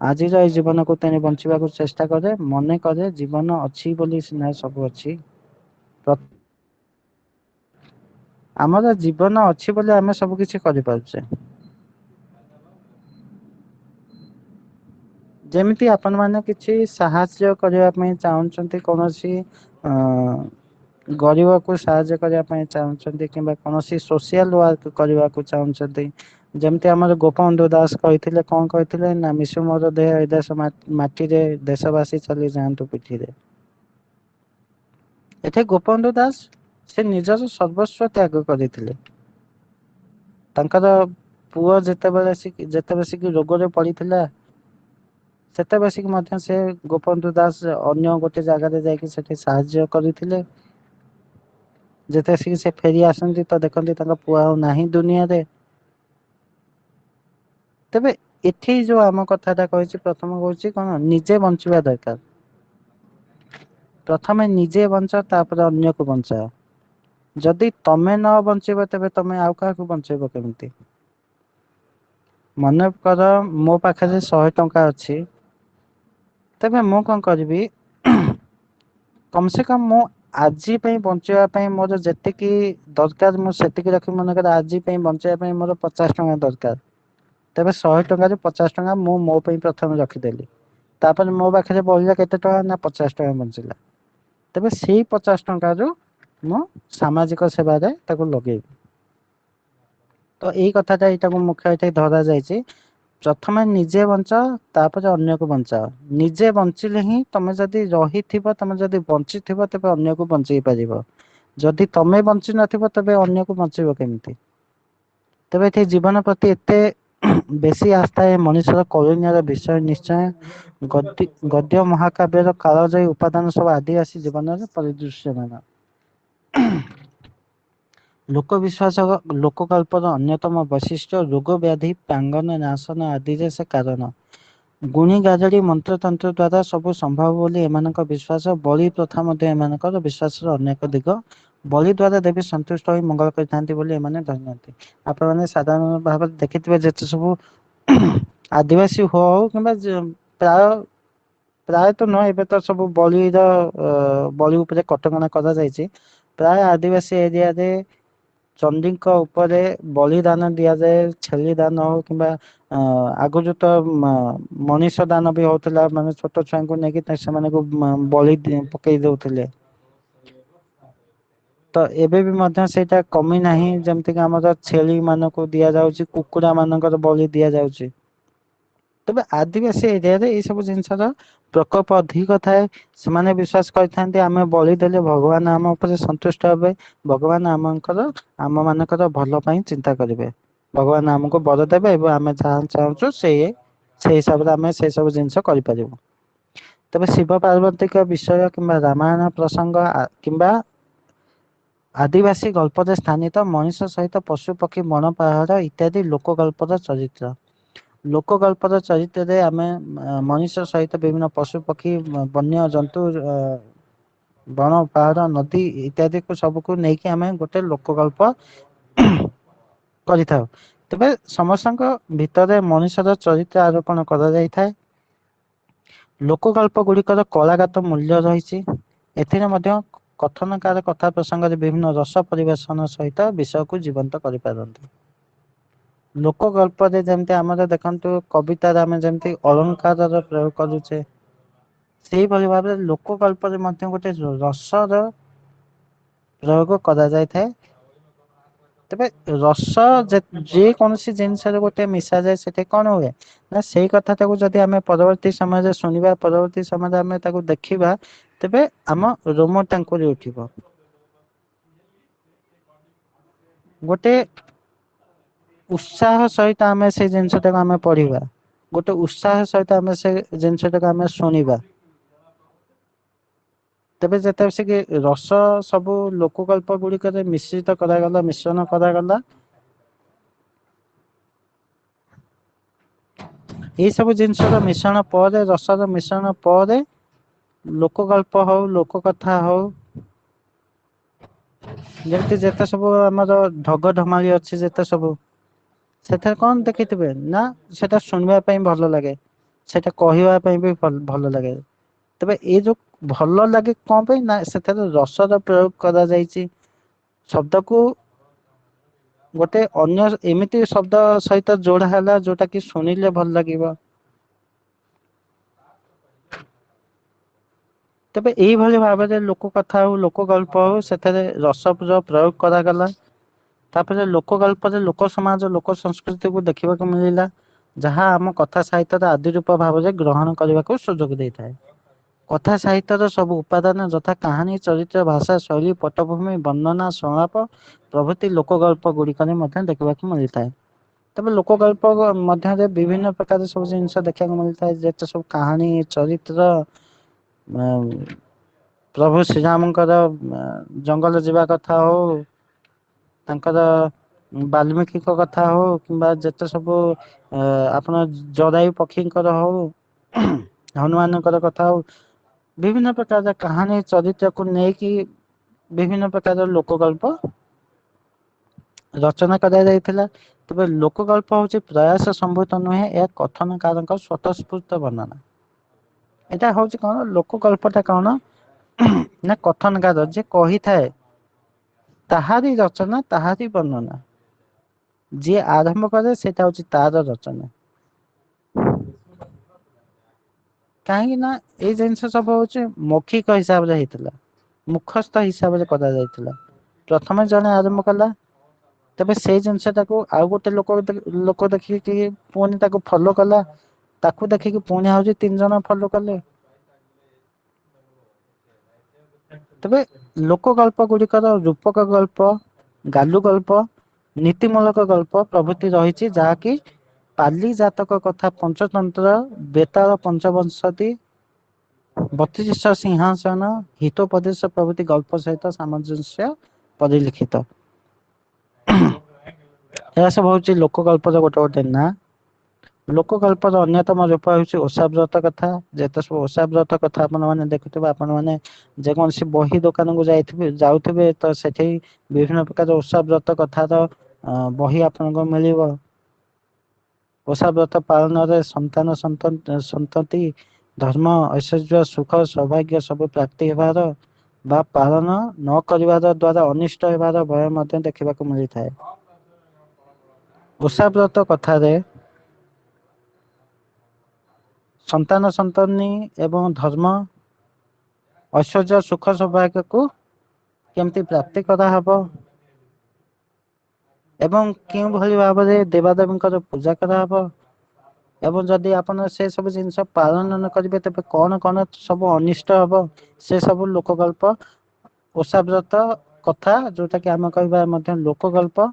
ଆଜିର ଏଇ ଜୀବନକୁ ତେଣି ବଞ୍ଚିବାକୁ ଚେଷ୍ଟା କରେ ମନେ କରେ ଜୀବନ ଅଛି ବୋଲି ସିନା ସବୁ ଅଛି। ଆମର ଜୀବନ ଅଛି ବୋଲି ଆମେ ସବୁ କିଛି କରିପାରୁଛେ। ଯେମିତି ଆପଣ ମାନେ କିଛି ସାହାଯ୍ୟ କରିବା ପାଇଁ ଚାହୁଁଛନ୍ତି କୌଣସି ଅ ଗରିବକୁ ସାହାଯ୍ୟ କରିବା ପାଇଁ ଚାହୁଁଛନ୍ତି କିମ୍ବା କୌଣସି ସୋସିଆଲ ୱାର୍କ କରିବାକୁ ଚାହୁଁଛନ୍ତି। ଯେମିତି ଆମର ଗୋପବନ୍ଧୁ ଦାସ କହିଥିଲେ କଣ କହିଥିଲେ ନା ମିଶୁ ମୋର ଦେହ ଏ ଦେଶ ମାଟିରେ ଦେଶ ବାସୀ ଚାଲି ଯାଆନ୍ତୁ ପିଠିରେ। ଏଠି ଗୋପବନ୍ଧୁ ଦାସ ସେ ନିଜର ସର୍ବସ୍ୱ ତ୍ୟାଗ କରିଥିଲେ। ତାଙ୍କର ପୁଅ ଯେତେବେଳେ ସିକି ରୋଗରେ ପଡିଥିଲା ସେତେ ବସିକି ମଧ୍ୟ ସେ ଗୋପବନ୍ଧୁ ଦାସ ଅନ୍ୟ ଗୋଟେ ଜାଗାରେ ଯାଇକି ସେଠି ସାହାଯ୍ୟ କରିଥିଲେ। ଯେତେ ସିକି ସେ ଫେରି ଆସନ୍ତି ତ ଦେଖନ୍ତି ତାଙ୍କ ପୁଅ ଆଉ ନାହିଁ ଦୁନିଆରେ। ତେବେ ଏଠି ଯୋଉ ଆମ କଥାଟା କହିଛି ପ୍ରଥମ କହୁଛି କଣ ନିଜେ ବଞ୍ଚିବା ଦରକାର। ପ୍ରଥମେ ନିଜେ ବଞ୍ଚ ତାପରେ ଅନ୍ୟକୁ ବଞ୍ଚାଅ। ଯଦି ତମେ ନ ବଞ୍ଚିବ ତେବେ ତମେ ଆଉ କାହାକୁ ବଞ୍ଚେଇବ କେମିତି? ମନେ କର ମୋ ପାଖରେ 100 ଟଙ୍କା ଅଛି। ତେବେ ମୁଁ କଣ କରିବି କମ ସେ କମ ମୁଁ ଆଜି ପାଇଁ ବଞ୍ଚିବା ପାଇଁ ମୋର ଯେତିକି ଦରକାର ମୁଁ ସେତିକି ରଖି ମନେକର ଆଜି ପାଇଁ ବଞ୍ଚେଇବା ପାଇଁ ମୋର 50 ଟଙ୍କା ଦରକାର। ତେବେ 100 ଟଙ୍କାରୁ 50 ଟଙ୍କା ମୁଁ ମୋ ପାଇଁ ପ୍ରଥମେ ରଖିଦେଲି। ତାପରେ ମୋ ପାଖରେ ବଳିଲା କେତେ ଟଙ୍କା ନା 50 ଟଙ୍କା ବଞ୍ଚିଲା। ତେବେ ସେଇ 50 ଟଙ୍କାରୁ ମୁଁ ସାମାଜିକ ସେବାରେ ତାକୁ ଲଗେଇବି। ତ ଏଇ କଥାଟା ଏଇଟାକୁ ମୁଖ୍ୟ ଏଇଠି ଧରା ଯାଇଛି। ପ୍ରଥମେ ନିଜେ ବଞ୍ଚାଅ ତାପରେ ଅନ୍ୟକୁ ବଞ୍ଚାଅ। ନିଜେ ବଞ୍ଚିଲେ ହିଁ ତମେ ଯଦି ରହିଥିବ ତମେ ଯଦି ବଞ୍ଚିଥିବ ତେବେ ଅନ୍ୟକୁ ବଞ୍ଚେଇ ପାରିବ। ଯଦି ତମେ ବଞ୍ଚି ନଥିବ ତେବେ ଅନ୍ୟକୁ ବଞ୍ଚେଇବ କେମିତି? ତେବେ ଏଠି ଜୀବନ ପ୍ରତି ଏତେ ବେଶୀ ଆସ୍ଥା ଏ ମଣିଷର କଲୋନିୟର ବିଷୟ ନିଶ୍ଚୟ ଗଦ୍ୟ ମହାକାବ୍ୟର କାଳଜୟୀ ଉପାଦାନ ସବୁ ଆଦିବାସୀ ଜୀବନରେ ପରିଦୃଶ୍ୟମାନ। ଲୋକ ବିଶ୍ୱାସ ଲୋକକଳ୍ପର ଅନ୍ୟତମ ବୈଶିଷ୍ଟ୍ୟ ରୋଗ ବ୍ୟାଧି ପ୍ରାଙ୍ଗନ ନାଶନ ଆଦିରେ ସେ କାରଣ। ଗୁଣି ଗାରେଡି ମନ୍ତ୍ରତନ୍ତ୍ର ଦ୍ଵାରା ସବୁ ସମ୍ଭବ ବୋଲି ଏମାନଙ୍କ ବିଶ୍ୱାସ ବଳି ପ୍ରଥା ମଧ୍ୟ ଏମାନଙ୍କର ବିଶ୍ୱାସର ଅନେକ ଦିଗ। ବଳି ଦ୍ଵାରା ଦେବୀ ସନ୍ତୁଷ୍ଟ ହୋଇ ମଙ୍ଗଳ କରିଥାନ୍ତି ବୋଲି ଏମାନେ ଧରନ୍ତି। ଆପଣ ମାନେ ସାଧାରଣ ଭାବରେ ଦେଖିଥିବେ ଯେତେ ସବୁ ଆଦିବାସୀ ହଉ କିମ୍ବା ପ୍ରାୟ ପ୍ରାୟତଃ ନୁହଁ ଏବେ ତ ସବୁ ବଳିର ବଳି ଉପରେ କଟକଣା କରାଯାଇଛି। ପ୍ରାୟ ଆଦିବାସୀ ଏରିଆରେ ଚଣ୍ଡିଙ୍କ ଉପରେ ବଳିଦାନ ଦିଆଯାଏ ଛେଳି ଦାନ ହଉ କିମ୍ବା ଆଗରୁ ତ ମଣିଷ ଦାନ ବି ହଉଥିଲା ମାନେ ଛୋଟ ଛୁଆଙ୍କୁ ନେଇକି ସେମାନଙ୍କୁ ବଳି ପକେଇ ଦଉଥିଲେ। ତ ଏବେ ବି ମଧ୍ୟ ସେଇଟା କମି ନାହିଁ ଯେମିତିକି ଆମର ଛେଳି ମାନଙ୍କୁ ଦିଆଯାଉଛି କୁକୁଡା ମାନଙ୍କର ବଳି ଦିଆଯାଉଛି। ତେବେ ଆଦିବାସୀ ଏରିଆରେ ଏଇ ସବୁ ଜିନିଷର ପ୍ରକୋପ ଅଧିକ ଥାଏ। ସେମାନେ ବିଶ୍ଵାସ କରିଥାନ୍ତି ଆମେ ବଳି ଦେଲେ ଭଗବାନ ଆମ ଉପରେ ସନ୍ତୁଷ୍ଟ ହେବେ। ଭଗବାନ ଆମ ମାନଙ୍କର ଭଲ ପାଇଁ ଚିନ୍ତା କରିବେ। ଭଗବାନ ଆମକୁ ବର ଦେବେ ଏବଂ ଆମେ ଯାହା ଚାହୁଁଛୁ ସେଇ ହିସାବରେ ଆମେ ସେଇ ସବୁ ଜିନିଷ କରିପାରିବୁ। ତେବେ ଶିବ ପାର୍ବତୀଙ୍କ ବିଷୟ କିମ୍ବା ରାମାୟଣ ପ୍ରସଙ୍ଗ କିମ୍ବା ଆଦିବାସୀ ଗଳ୍ପରେ ସ୍ଥାନିତ ମଣିଷ ସହିତ ପଶୁ ପକ୍ଷୀ ବଣ ପାହାଡ଼ ଇତ୍ୟାଦି ଲୋକଗଳ୍ପର ଚରିତ୍ର। ଲୋକଗଳ୍ପର ଚରିତ୍ରରେ ଆମେ ମଣିଷ ସହିତ ବିଭିନ୍ନ ପଶୁ ପକ୍ଷୀ ବନ୍ୟ ଜନ୍ତୁ ବଣ ପାହାଡ଼ ନଦୀ ଇତ୍ୟାଦିକୁ ସବୁକୁ ନେଇକି ଆମେ ଗୋଟେ ଲୋକଗଳ୍ପ କରିଥାଉ। ତେବେ ସମସ୍ତଙ୍କ ଭିତରେ ମଣିଷର ଚରିତ୍ର ଆରୋପଣ କରାଯାଇଥାଏ। ଲୋକଗଳ୍ପ ଗୁଡ଼ିକର କଳାଗତ ମୂଲ୍ୟ ରହିଛି। ଏଥିରେ ମଧ୍ୟ କଥନକାର କଥା ପ୍ରସଙ୍ଗରେ ବିଭିନ୍ନ ରସ ପରିବେଷଣ ସହିତ ବିଷୟକୁ ଜୀବନ୍ତ କରିପାରନ୍ତି। ଲୋକ ଗଳ୍ପରେ ଯେମିତି ଆମର ଦେଖନ୍ତୁ କବିତାରେ ଆମେ ଯେମିତି ଅଳଙ୍କାରର ପ୍ରୟୋଗ କରୁଛେ ସେଇଭଳି ଭାବରେ ଲୋକ ଗଳ୍ପରେ ମଧ୍ୟ ଗୋଟେ ରସର ପ୍ରୟୋଗ କରାଯାଇଥାଏ। ତେବେ ରସ ଯେ କୌଣସି ଜିନିଷରେ ଗୋଟେ ମିଶାଯାଏ ସେଠି କଣ ହୁଏ ନା ସେଇ କଥାଟାକୁ ଯଦି ଆମେ ପରବର୍ତ୍ତୀ ସମୟରେ ଶୁଣିବା ପରବର୍ତ୍ତୀ ସମୟରେ ଆମେ ତାକୁ ଦେଖିବା ତେବେ ଆମ ରୋମ ଟାଙ୍କୁରି ଉଠିବ। ଗୋଟେ ଉତ୍ସାହ ସହିତ ଆମେ ସେଇ ଜିନିଷଟାକୁ ଆମେ ପଢିବା। ଗୋଟେ ଉତ୍ସାହ ସହିତ ଆମେ ସେ ଜିନିଷଟାକୁ ଆମେ ଶୁଣିବା। ତେବେ ଯେତେ ସେ କି ରସ ସବୁ ଲୋକଗଳ୍ପ ଗୁଡିକରେ ମିଶ୍ରିତ କରାଗଲା ମିଶ୍ରଣ କରାଗଲା ଏଇ ସବୁ ଜିନିଷର ମିଶ୍ରଣ ପରେ ରସର ମିଶ୍ରଣ ପରେ ଲୋକ ଗଳ୍ପ ହଉ ଲୋକ କଥା ହଉ ଯେମିତି ଯେତେ ସବୁ ଆମର ଢଗ ଢମାଳି ଅଛି ଯେତେ ସବୁ ସେଠାରେ କଣ ଦେଖିଥିବେ ନା ସେଟା ଶୁଣିବା ପାଇଁ ଭଲ ଲାଗେ। ସେଇଟା କହିବା ପାଇଁ ବି ଭଲ ଲାଗେ। ତେବେ ଏଇ ଯୋଉ ଭଲ ଲାଗେ କଣ ପାଇଁ ନା ସେଥିରେ ରସର ପ୍ରୟୋଗ କରାଯାଇଛି। ଶବ୍ଦକୁ ଗୋଟେ ଅନ୍ୟ ଏମିତି ଶବ୍ଦ ସହିତ ଯୋଡା ହେଲା ଯୋଉଟା କି ଶୁଣିଲେ ଭଲ ଲାଗିବ। ତେବେ ଏଇଭଳି ଭାବରେ ଲୋକ କଥା ହଉ ଲୋକ ଗଳ୍ପ ହଉ ସେଥିରେ ରସର ପ୍ରୟୋଗ କରାଗଲା। ତାପରେ ଲୋକ ଗଳ୍ପରେ ଲୋକ ସମାଜ ଲୋକ ସଂସ୍କୃତିକୁ ଦେଖିବାକୁ ମିଳିଲା। ଯାହା ଆମ କଥା ସାହିତ୍ୟର ଆଦି ରୂପ ଭାବରେ ଗ୍ରହଣ କରିବାକୁ ସୁଯୋଗ ଦେଇଥାଏ। କଥା ସାହିତ୍ୟର ସବୁ ଉପାଦାନ ଯଥା କାହାଣୀ ଚରିତ୍ର ଭାଷା ଶୈଳୀ ପଟଭୂମି ବର୍ଣ୍ଣନା ସଂଳାପ ପ୍ରଭୃତି ଲୋକ ଗଳ୍ପ ଗୁଡିକରେ ମଧ୍ୟ ଦେଖିବାକୁ ମିଳିଥାଏ। ତେବେ ଲୋକ ଗଳ୍ପ ମଧ୍ୟରେ ବିଭିନ୍ନ ପ୍ରକାର ସବୁ ଜିନିଷ ଦେଖିବାକୁ ମିଳିଥାଏ ଯେତେ ସବୁ କାହାଣୀ ଚରିତ୍ର ପ୍ରଭୁ ଶ୍ରୀରାମଙ୍କର ଜଙ୍ଗଲ ଯିବା କଥା ହଉ ତାଙ୍କର ବାଲ୍ମିକିଙ୍କ କଥା ହଉ କିମ୍ବା ଯେତେ ସବୁ ଆପଣ ଜରାୟୁ ପକ୍ଷୀଙ୍କର ହଉ ହନୁମାନଙ୍କର କଥା ହଉ ବିଭିନ୍ନ ପ୍ରକାର କାହାଣୀ ଚରିତ୍ରକୁ ନେଇକି ବିଭିନ୍ନ ପ୍ରକାର ଲୋକ ଗଳ୍ପ ରଚନା କରାଯାଇଥିଲା। ତେବେ ଲୋକ ଗଳ୍ପ ହଉଛି ପ୍ରୟାସ ସମ୍ଭୂତ ନୁହେଁ ଏହା କଥନକାରଙ୍କ ସ୍ଵତଃସ୍ଫୂର୍ତ ବର୍ଣ୍ଣନା। ଏଇଟା ହଉଛି କଣ ଲୋକ ଗଳ୍ପ ଟା କଣ ନା କଥନକାର ଯିଏ କହିଥାଏ ତାହାରି ରଚନା ତାହାରି ବର୍ଣ୍ଣନା। ଯିଏ ଆରମ୍ଭ କରେ ସେଇଟା ହଉଛି ତାର ରଚନା। କାହିଁକି ନା ଏଇ ଜିନିଷ ସବୁ ହଉଛି ମୌଖିକ ହିସାବରେ ହେଇଥିଲା। ମୁଖସ୍ଥ ହିସାବରେ କରାଯାଇଥିଲା ପ୍ରଥମେ ଜଣେ ଆରମ୍ଭ କଲା ତେବେ ସେଇ ଜିନିଷ ଟାକୁ ଆଉ ଗୋଟେ ଲୋକ ଦେଖିକି ପୁଣି ତାକୁ ଫଲୋ କଲା ତାକୁ ଦେଖିକି ପୁଣି ଆହୁରି 3 ଜଣ ଫଲୋ କଲେ। ତେବେ ଲୋକ ଗଳ୍ପ ଗୁଡିକର ରୂପକ ଗଳ୍ପ ଗାଲୁ ଗଳ୍ପ ନୀତିମୂଳକ ଗଳ୍ପ ପ୍ରଭୃତି ରହିଛି ଯାହାକି ପାଲି ଜାତକ କଥା ପଞ୍ଚତନ୍ତ୍ର ବେତାଳ ପଞ୍ଚବଂଶତି 32 ସିଂହାସନ ହିତୋପଦେଶ ପ୍ରଭୃତି ଗଳ୍ପ ସହିତ ସାମଞ୍ଜସ୍ୟ ପରିଲିଖିତ। ଏହା ସବୁ ହଉଛି ଲୋକ ଗଳ୍ପର ଗୋଟେ ଗୋଟେ ନାଁ। ଲୋକଗଳ୍ପର ଅନ୍ୟତମ ରୂପ ହେଉଛି ଓଷା ବ୍ରତ କଥା ଯେତେ ସବୁ ଓଷା ବ୍ରତ କଥା ଆପଣ ମାନେ ଦେଖୁଥିବେ ଆପଣ ମାନେ ଯେକୌଣସି ବହି ଦୋକାନକୁ ଯାଉଥିବେ ତ ସେଠି ବିଭିନ୍ନ ପ୍ରକାର ଓଷା ବ୍ରତ କଥାର ବହି ଆପଣଙ୍କୁ ମିଳିବ। ଓଷା ବ୍ରତ ପାଳନରେ ସନ୍ତାନ ସନ୍ତତି ଧର୍ମ ଐଶ୍ୱର୍ଯ୍ୟ ସୁଖ ସୌଭାଗ୍ୟ ସବୁ ପ୍ରାପ୍ତି ହେବାର ବା ପାଳନ ନ କରିବାର ଦ୍ଵାରା ଅନିଷ୍ଟ ହେବାର ଭୟ ମଧ୍ୟ ଦେଖିବାକୁ ମିଳିଥାଏ। ଓଷାବ୍ରତ କଥାରେ ସନ୍ତାନ ସନ୍ତନି ଏବଂ ଧର୍ମ ଐଶ୍ୱର୍ଯ୍ୟ ସୁଖ ସୌଭାଗ୍ୟକୁ କେମିତି ପ୍ରାପ୍ତି କରାହବ ଏବଂ କେଉଁ ଭଳି ଭାବରେ ଦେବାଦେବୀଙ୍କର ପୂଜା କରାହବ ଏବଂ ଯଦି ଆପଣ ସେ ସବୁ ଜିନିଷ ପାଳନ ନ କରିବେ ତେବେ କଣ କଣ ସବୁ ଅନିଷ୍ଟ ହବ ସେ ସବୁ ଲୋକ ଗଳ୍ପ ଓଷା ବ୍ରତ କଥା ଯୋଉଟା କି ଆମେ କହିବା ମଧ୍ୟ ଲୋକ ଗଳ୍ପ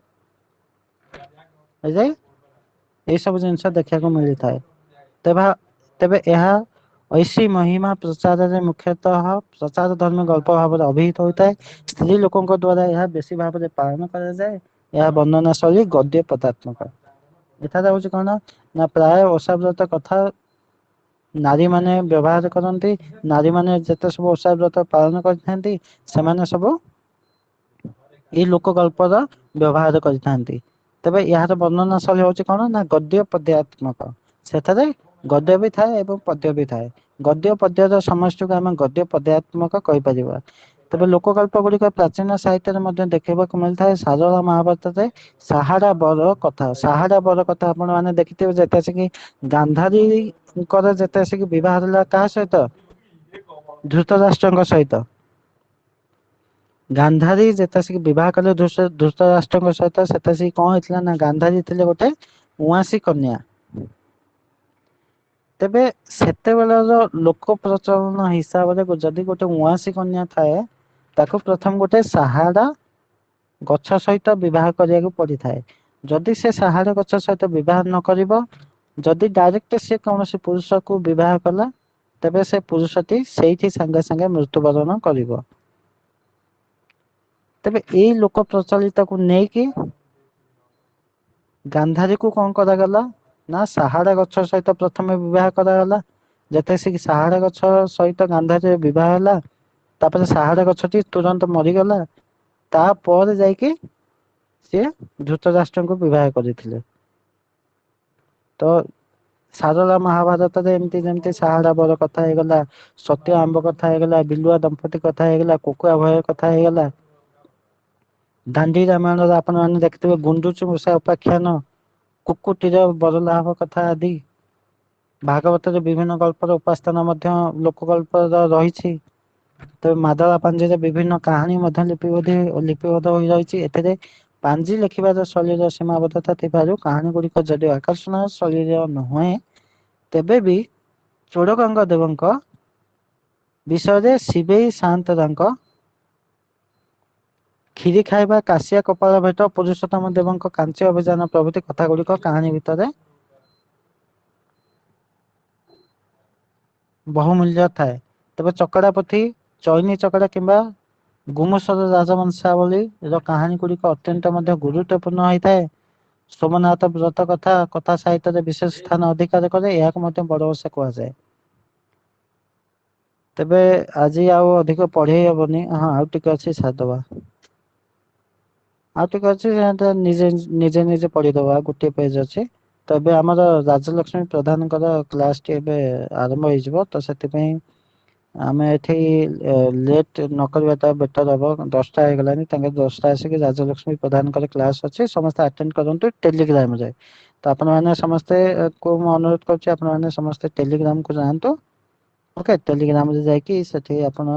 ଏଇ ସବୁ ଜିନିଷ ଦେଖିବାକୁ ମିଳିଥାଏ। ତେବେ ଏହା ଐଶୀ ମହିମା ପ୍ରଚାରରେ ମୁଖ୍ୟତଃ ପ୍ରଚାର ଧର୍ମୀ ଗଳ୍ପ ଭାବରେ ଅଭିହିତ ହୋଇଥାଏ। ସ୍ତ୍ରୀ ଲୋକଙ୍କ ଦ୍ଵାରା ଏହା ବେଶୀ ଭାବରେ ପାଳନ କରାଯାଏ। ଏହା ବର୍ଣ୍ଣନା ଶୈଳୀ ଗଦ୍ୟ ପଦାତ୍ମକ। ଏଠାରେ ହଉଛି କଣ ନା ପ୍ରାୟ ଓଷା ବ୍ରତ କଥା ନାରୀ ମାନେ ବ୍ୟବହାର କରନ୍ତି। ନାରୀ ମାନେ ଯେତେ ସବୁ ଓଷା ବ୍ରତ ପାଳନ କରିଥାନ୍ତି ସେମାନେ ସବୁ ଏଇ ଲୋକ ଗଳ୍ପର ବ୍ୟବହାର କରିଥାନ୍ତି। ତେବେ ଏହାର ବର୍ଣ୍ଣନା ଶୈଳୀ ହଉଛି କଣ ନା ଗଦ୍ୟ ପଦ୍ୟାତ୍ମକ। ସେଥିରେ ଗଦ୍ୟ ବି ଥାଏ ଏବଂ ପଦ୍ୟ ବି ଥାଏ। ଗଦ୍ୟ ପଦ୍ୟର ସମଷ୍ଟିକୁ ଆମେ ଗଦ୍ୟ ପଦ୍ୟାତ୍ମକ କହିପାରିବା। ତେବେ ଲୋକଗଳ୍ପ ଗୁଡିକ ପ୍ରାଚୀନ ସାହିତ୍ୟରେ ମଧ୍ୟ ଦେଖିବାକୁ ମିଳିଥାଏ। ସାରଳା ମହାଭାରତରେ ସାହାଡା ବର କଥା ସାହାଡା ବର କଥା ଆପଣ ମାନେ ଦେଖିଥିବେ ଯେତେ ଆସିକି ଗାନ୍ଧାରୀଙ୍କର ଯେତେ ଆସିକି ବିବାହ ହେଲା କାହା ସହିତ ଧୃତ ରାଷ୍ଟ୍ରଙ୍କ ସହିତ। ଗାନ୍ଧାରୀ ଯେତେ ସିକି ବିବାହ କଲେ ଧୃତ ରାଷ୍ଟ୍ରଙ୍କ ସହିତ ସେତେ ସିକି କଣ ହେଇଥିଲା ନା ଗାନ୍ଧାରୀ ଥିଲେ ଗୋଟେ ଉଆଁସୀ କନ୍ୟା। ତେବେ ସେତେବେଳର ଲୋକ ପ୍ରଚଳନ ହିସାବରେ ଯଦି ଗୋଟେ ଉଆଁଶୀ କନ୍ୟା ଥାଏ ତାକୁ ପ୍ରଥମ ଗୋଟେ ସାହାଡା ଗଛ ସହିତ ବିବାହ କରିବାକୁ ପଡିଥାଏ। ଯଦି ସେ ସାହାଡ ଗଛ ସହିତ ବିବାହ ନ କରିବ ଯଦି ଡାଇରେକ୍ଟ ସେ କୌଣସି ପୁରୁଷକୁ ବିବାହ କଲା ତେବେ ସେ ପୁରୁଷଟି ସେଇଠି ସାଙ୍ଗେ ସାଙ୍ଗେ ମୃତ୍ୟୁବରଣ କରିବ। ତେବେ ଏଇ ଲୋକ ପ୍ରଚଳିତକୁ ନେଇକି ଗାନ୍ଧାରୀ କୁ କଣ କରାଗଲା ନା ସାହାଡା ଗଛ ସହିତ ପ୍ରଥମେ ବିବାହ କରାଗଲା। ଯେତେ ସିକି ସାହାଡା ଗଛ ସହିତ ଗାନ୍ଧାରୀ ବିବାହ ହେଲା ତାପରେ ସାହାଡା ଗଛଟି ତୁରନ୍ତ ମରିଗଲା ତାପରେ ଯାଇକି ସିଏ ଧୃତ ରାଷ୍ଟ୍ରଙ୍କୁ ବିବାହ କରିଥିଲେ। ତ ସାରଳା ମହାଭାରତରେ ଏମିତି ଯେମିତି ସାହାଡା ବର କଥା ହେଇଗଲା ସତ୍ୟ ଆମ୍ବ କଥା ହେଇଗଲା ବିଲୁଆ ଦମ୍ପତି କଥା ହେଇଗଲା କୋକୁଆ ଭୟ କଥା ହେଇଗଲା ଦାଣ୍ଡି ରାମାୟଣରେ ଆପଣ ମାନେ ଦେଖିଥିବେ ଗୁଣ୍ଡୁଚି ମୂଷା ଉପାଖ୍ୟାନ କୁକୁଟିର ବରଲାଭ କଥା ଆଦି ଭାଗବତରେ ବିଭିନ୍ନ ଗଳ୍ପର ଉପାସ୍ଥାନ ମଧ୍ୟ ଲୋକ ଗଳ୍ପର ରହିଛି। ତେବେ ମାଦଳା ପାଞ୍ଜିରେ ବିଭିନ୍ନ କାହାଣୀ ମଧ୍ୟ ଲିପିବଦ୍ଧ ହୋଇ ରହିଛି। ଏଥିରେ ପାଞ୍ଜି ଲେଖିବାର ଶୈଳୀର ସୀମାବଦ୍ଧତା ଥିବାରୁ କାହାଣୀ ଗୁଡିକ ଯଦିଓ ଆକର୍ଷଣୀୟ ଶୈଳୀରେ ନୁହେଁ ତେବେ ବି ଚୋଡଗଙ୍ଗ ଦେବଙ୍କ ବିଷୟରେ ଶିବେଇ ସାଆନ୍ତରାଙ୍କ କ୍ଷୀରି ଖାଇବା କାଶିଆ କପାଳ ଭେଟ ପୁରୁଷୋତ୍ତମ ଦେବଙ୍କ କାଞ୍ଚି ଅଭିଯାନ ପ୍ରଭୃତି କଥା ଗୁଡିକ କାହାଣୀ ଭିତରେ ବହୁମୂଲ୍ୟ ଥାଏ। ତେବେ ଚକଡା ପଥି ଚଇନି ଚକଡା କିମ୍ବା ଗୁମୁସର ରାଜବଂଶାବଳୀ ର କାହାଣୀ ଗୁଡିକ ଅତ୍ୟନ୍ତ ମଧ୍ୟ ଗୁରୁତ୍ୱପୂର୍ଣ୍ଣ ହେଇଥାଏ। ସୋମନାଥ ବ୍ରତ କଥା କଥା ସାହିତ୍ୟରେ ବିଶେଷ ସ୍ଥାନ ଅଧିକାର କରେ ଏହାକୁ ମଧ୍ୟ ବଡ ଓଷା କୁହାଯାଏ। ତେବେ ଆଜି ଆଉ ଅଧିକ ପଢେଇ ହବନି ହଁ ଆଉ ଟିକେ ଅଛି ସାରିଦବା। ଆଉ ଟିକେ ଅଛି ନିଜେ ନିଜେ ନିଜେ ପଢିଦବା ଆଉ ଗୋଟିଏ ପେଜ ଅଛି। ତ ଏବେ ଆମର ରାଜଲକ୍ଷ୍ମୀ ପ୍ରଧାନଙ୍କର କ୍ଲାସ ଟି ଏବେ ଆରମ୍ଭ ହେଇଯିବ ତ ସେଥିପାଇଁ ଆମେ ଏଠି ଲେଟ ନକରିବାଟା ବେଟର ହବ 10ଟା ହେଇଗଲାଣି ତାଙ୍କ 10ଟା ଆସିକି ରାଜଲକ୍ଷ୍ମୀ ପ୍ରଧାନଙ୍କର କ୍ଲାସ ଅଛି ସମସ୍ତେ ଆଟେଣ୍ଡ କରନ୍ତୁ ଟେଲିଗ୍ରାମ ରେ। ତ ଆପଣ ମାନେ ସମସ୍ତେ କୁ ମୁଁ ଅନୁରୋଧ କରୁଛି ଆପଣ ମାନେ ସମସ୍ତେ ଟେଲିଗ୍ରାମ କୁ ଯାଆନ୍ତୁ। ଓକେ ଟେଲିଗ୍ରାମରେ ଯାଇକି ସେଠି ଆପଣ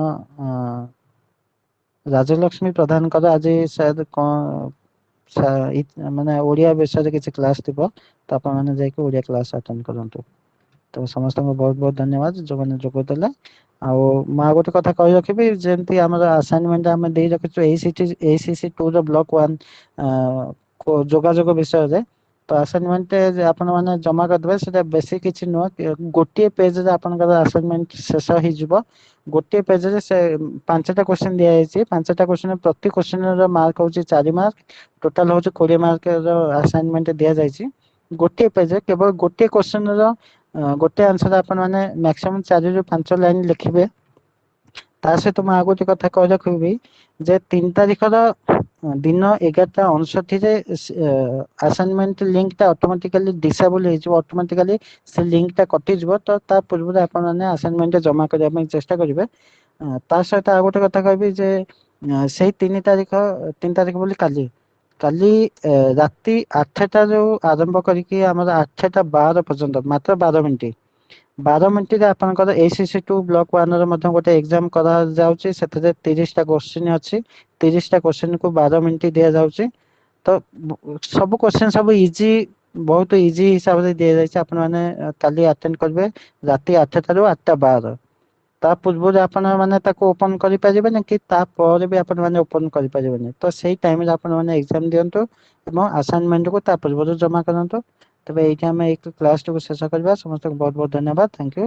ରାଜଲକ୍ଷ୍ମୀ ପ୍ରଧାନଙ୍କର ଆଜି ସାୟଦ କଣ ମାନେ ଓଡିଆ ବିଷୟରେ କିଛି କ୍ଲାସ ଥିବ ତ ଆପଣ ମାନେ ଯାଇକି ଓଡିଆ କ୍ଲାସ ଆଟେଣ୍ଡ କରନ୍ତୁ। ତ ସମସ୍ତଙ୍କୁ ବହୁତ ବହୁତ ଧନ୍ୟବାଦ ଯୋଉମାନେ ଯୋଗ ଦେଲେ। ଆଉ ମୁଁ ଆଉ ଗୋଟେ କଥା କହି ରଖିବି ଯେମିତି ଆମର ଆସାଇନମେଣ୍ଟ ଆମେ ଦେଇ ରଖିଛୁ ACC2 ର ବ୍ଲକ 1 ଯୋଗାଯୋଗ ବିଷୟରେ ତ ଆସାଇନମେଣ୍ଟ ଆପଣ ମାନେ ଜମା କରିଦେବେ ସେଟା ବେଶୀ କିଛି ନୁହଁ ଗୋଟିଏ ପେଜରେ ଆପଣଙ୍କର ଆସାଇନମେଣ୍ଟ ଶେଷ ହେଇଯିବ। ଗୋଟିଏ ପେଜରେ ସେ 5ଟା କୋଶ୍ଚିନ୍ ଦିଆଯାଇଛି 5ଟା କୋଶ୍ଚିନ୍ ପ୍ରତି କୋଶ୍ଚିନ୍ ର ମାର୍କ ହଉଛି 4 ମାର୍କ ଟୋଟାଲ ହଉଛି 20 ମାର୍କ ର ଆସାଇନମେଣ୍ଟ ଦିଆଯାଇଛି। ଗୋଟିଏ ପେଜରେ କେବଳ ଗୋଟିଏ କୋଶ୍ଚିନ ର ଗୋଟେ ଆନ୍ସର ଆପଣ ମାନେ ମାକ୍ସିମମ୍ 4 ରୁ 5 ଲାଇନ ଲେଖିବେ। ତା ସହିତ ମୁଁ ଆଉ ଗୋଟେ କଥା କହି ରଖିବି ଯେ 3 ତାରିଖର ଦିନ 11ଟା 59 ରେ ଆସାଇନମେଣ୍ଟ ଲିଙ୍କ ଟା ଅଟୋମେଟିକାଲି ଡିସେବଲ ହେଇଯିବ ଅଟୋମେଟିକାଲି ସେ ଲିଙ୍କ ଟା କଟିଯିବ ତ ତା ପୂର୍ବରୁ ଆପଣ ମାନେ ଆସାଇନମେଣ୍ଟ ଜମା କରିବା ପାଇଁ ଚେଷ୍ଟା କରିବେ। ତା ସହିତ ଆଉ ଗୋଟେ କଥା କହିବି ଯେ ସେଇ 3 ତାରିଖ ବୋଲି କାଲି କାଲି ରାତି 8ଟାରୁ ଆରମ୍ଭ କରିକି ଆମର 8ଟା 12 ପର୍ଯ୍ୟନ୍ତ ମାତ୍ର 12 ମିନିଟ 12 ମିନିଟରେ ଆପଣଙ୍କର ACC2 ବ୍ଲକ 1 ର ମଧ୍ୟ ଗୋଟେ ଏକ୍ଜାମ କରାଯାଉଛି ସେଥିରେ 30ଟା କୋଶ୍ଚିନ୍ ଅଛି 30ଟା କୋଶ୍ଚିନ୍ କୁ 12 ମିନିଟ ଦିଆଯାଉଛି। ତ ସବୁ କୋଶ୍ଚିନ୍ ସବୁ ଇଜି ବହୁତ ଇଜି ହିସାବରେ ଦିଆଯାଇଛି ଆପଣ ମାନେ କାଲି ଆଟେଣ୍ଡ କରିବେ ରାତି 8ଟାରୁ 8ଟା 12 ତା ପୂର୍ବରୁ ଆପଣ ମାନେ ତାକୁ ଓପନ କରିପାରିବେନି କି ତାପରେ ବି ଆପଣ ମାନେ ଓପନ କରିପାରିବେନି ତ ସେଇ ଟାଇମରେ ଆପଣ ମାନେ ଏକ୍ଜାମ ଦିଅନ୍ତୁ ଏବଂ ଆସାଇନମେଣ୍ଟକୁ ତା ପୂର୍ବରୁ ଜମା କରନ୍ତୁ। ତେବେ ଏଇଠି ଆମେ ଏଇ କ୍ଲାସଟିକୁ ଶେଷ କରିବା ସମସ୍ତଙ୍କୁ ବହୁତ ବହୁତ ଧନ୍ୟବାଦ ଥ୍ୟାଙ୍କ ୟୁ।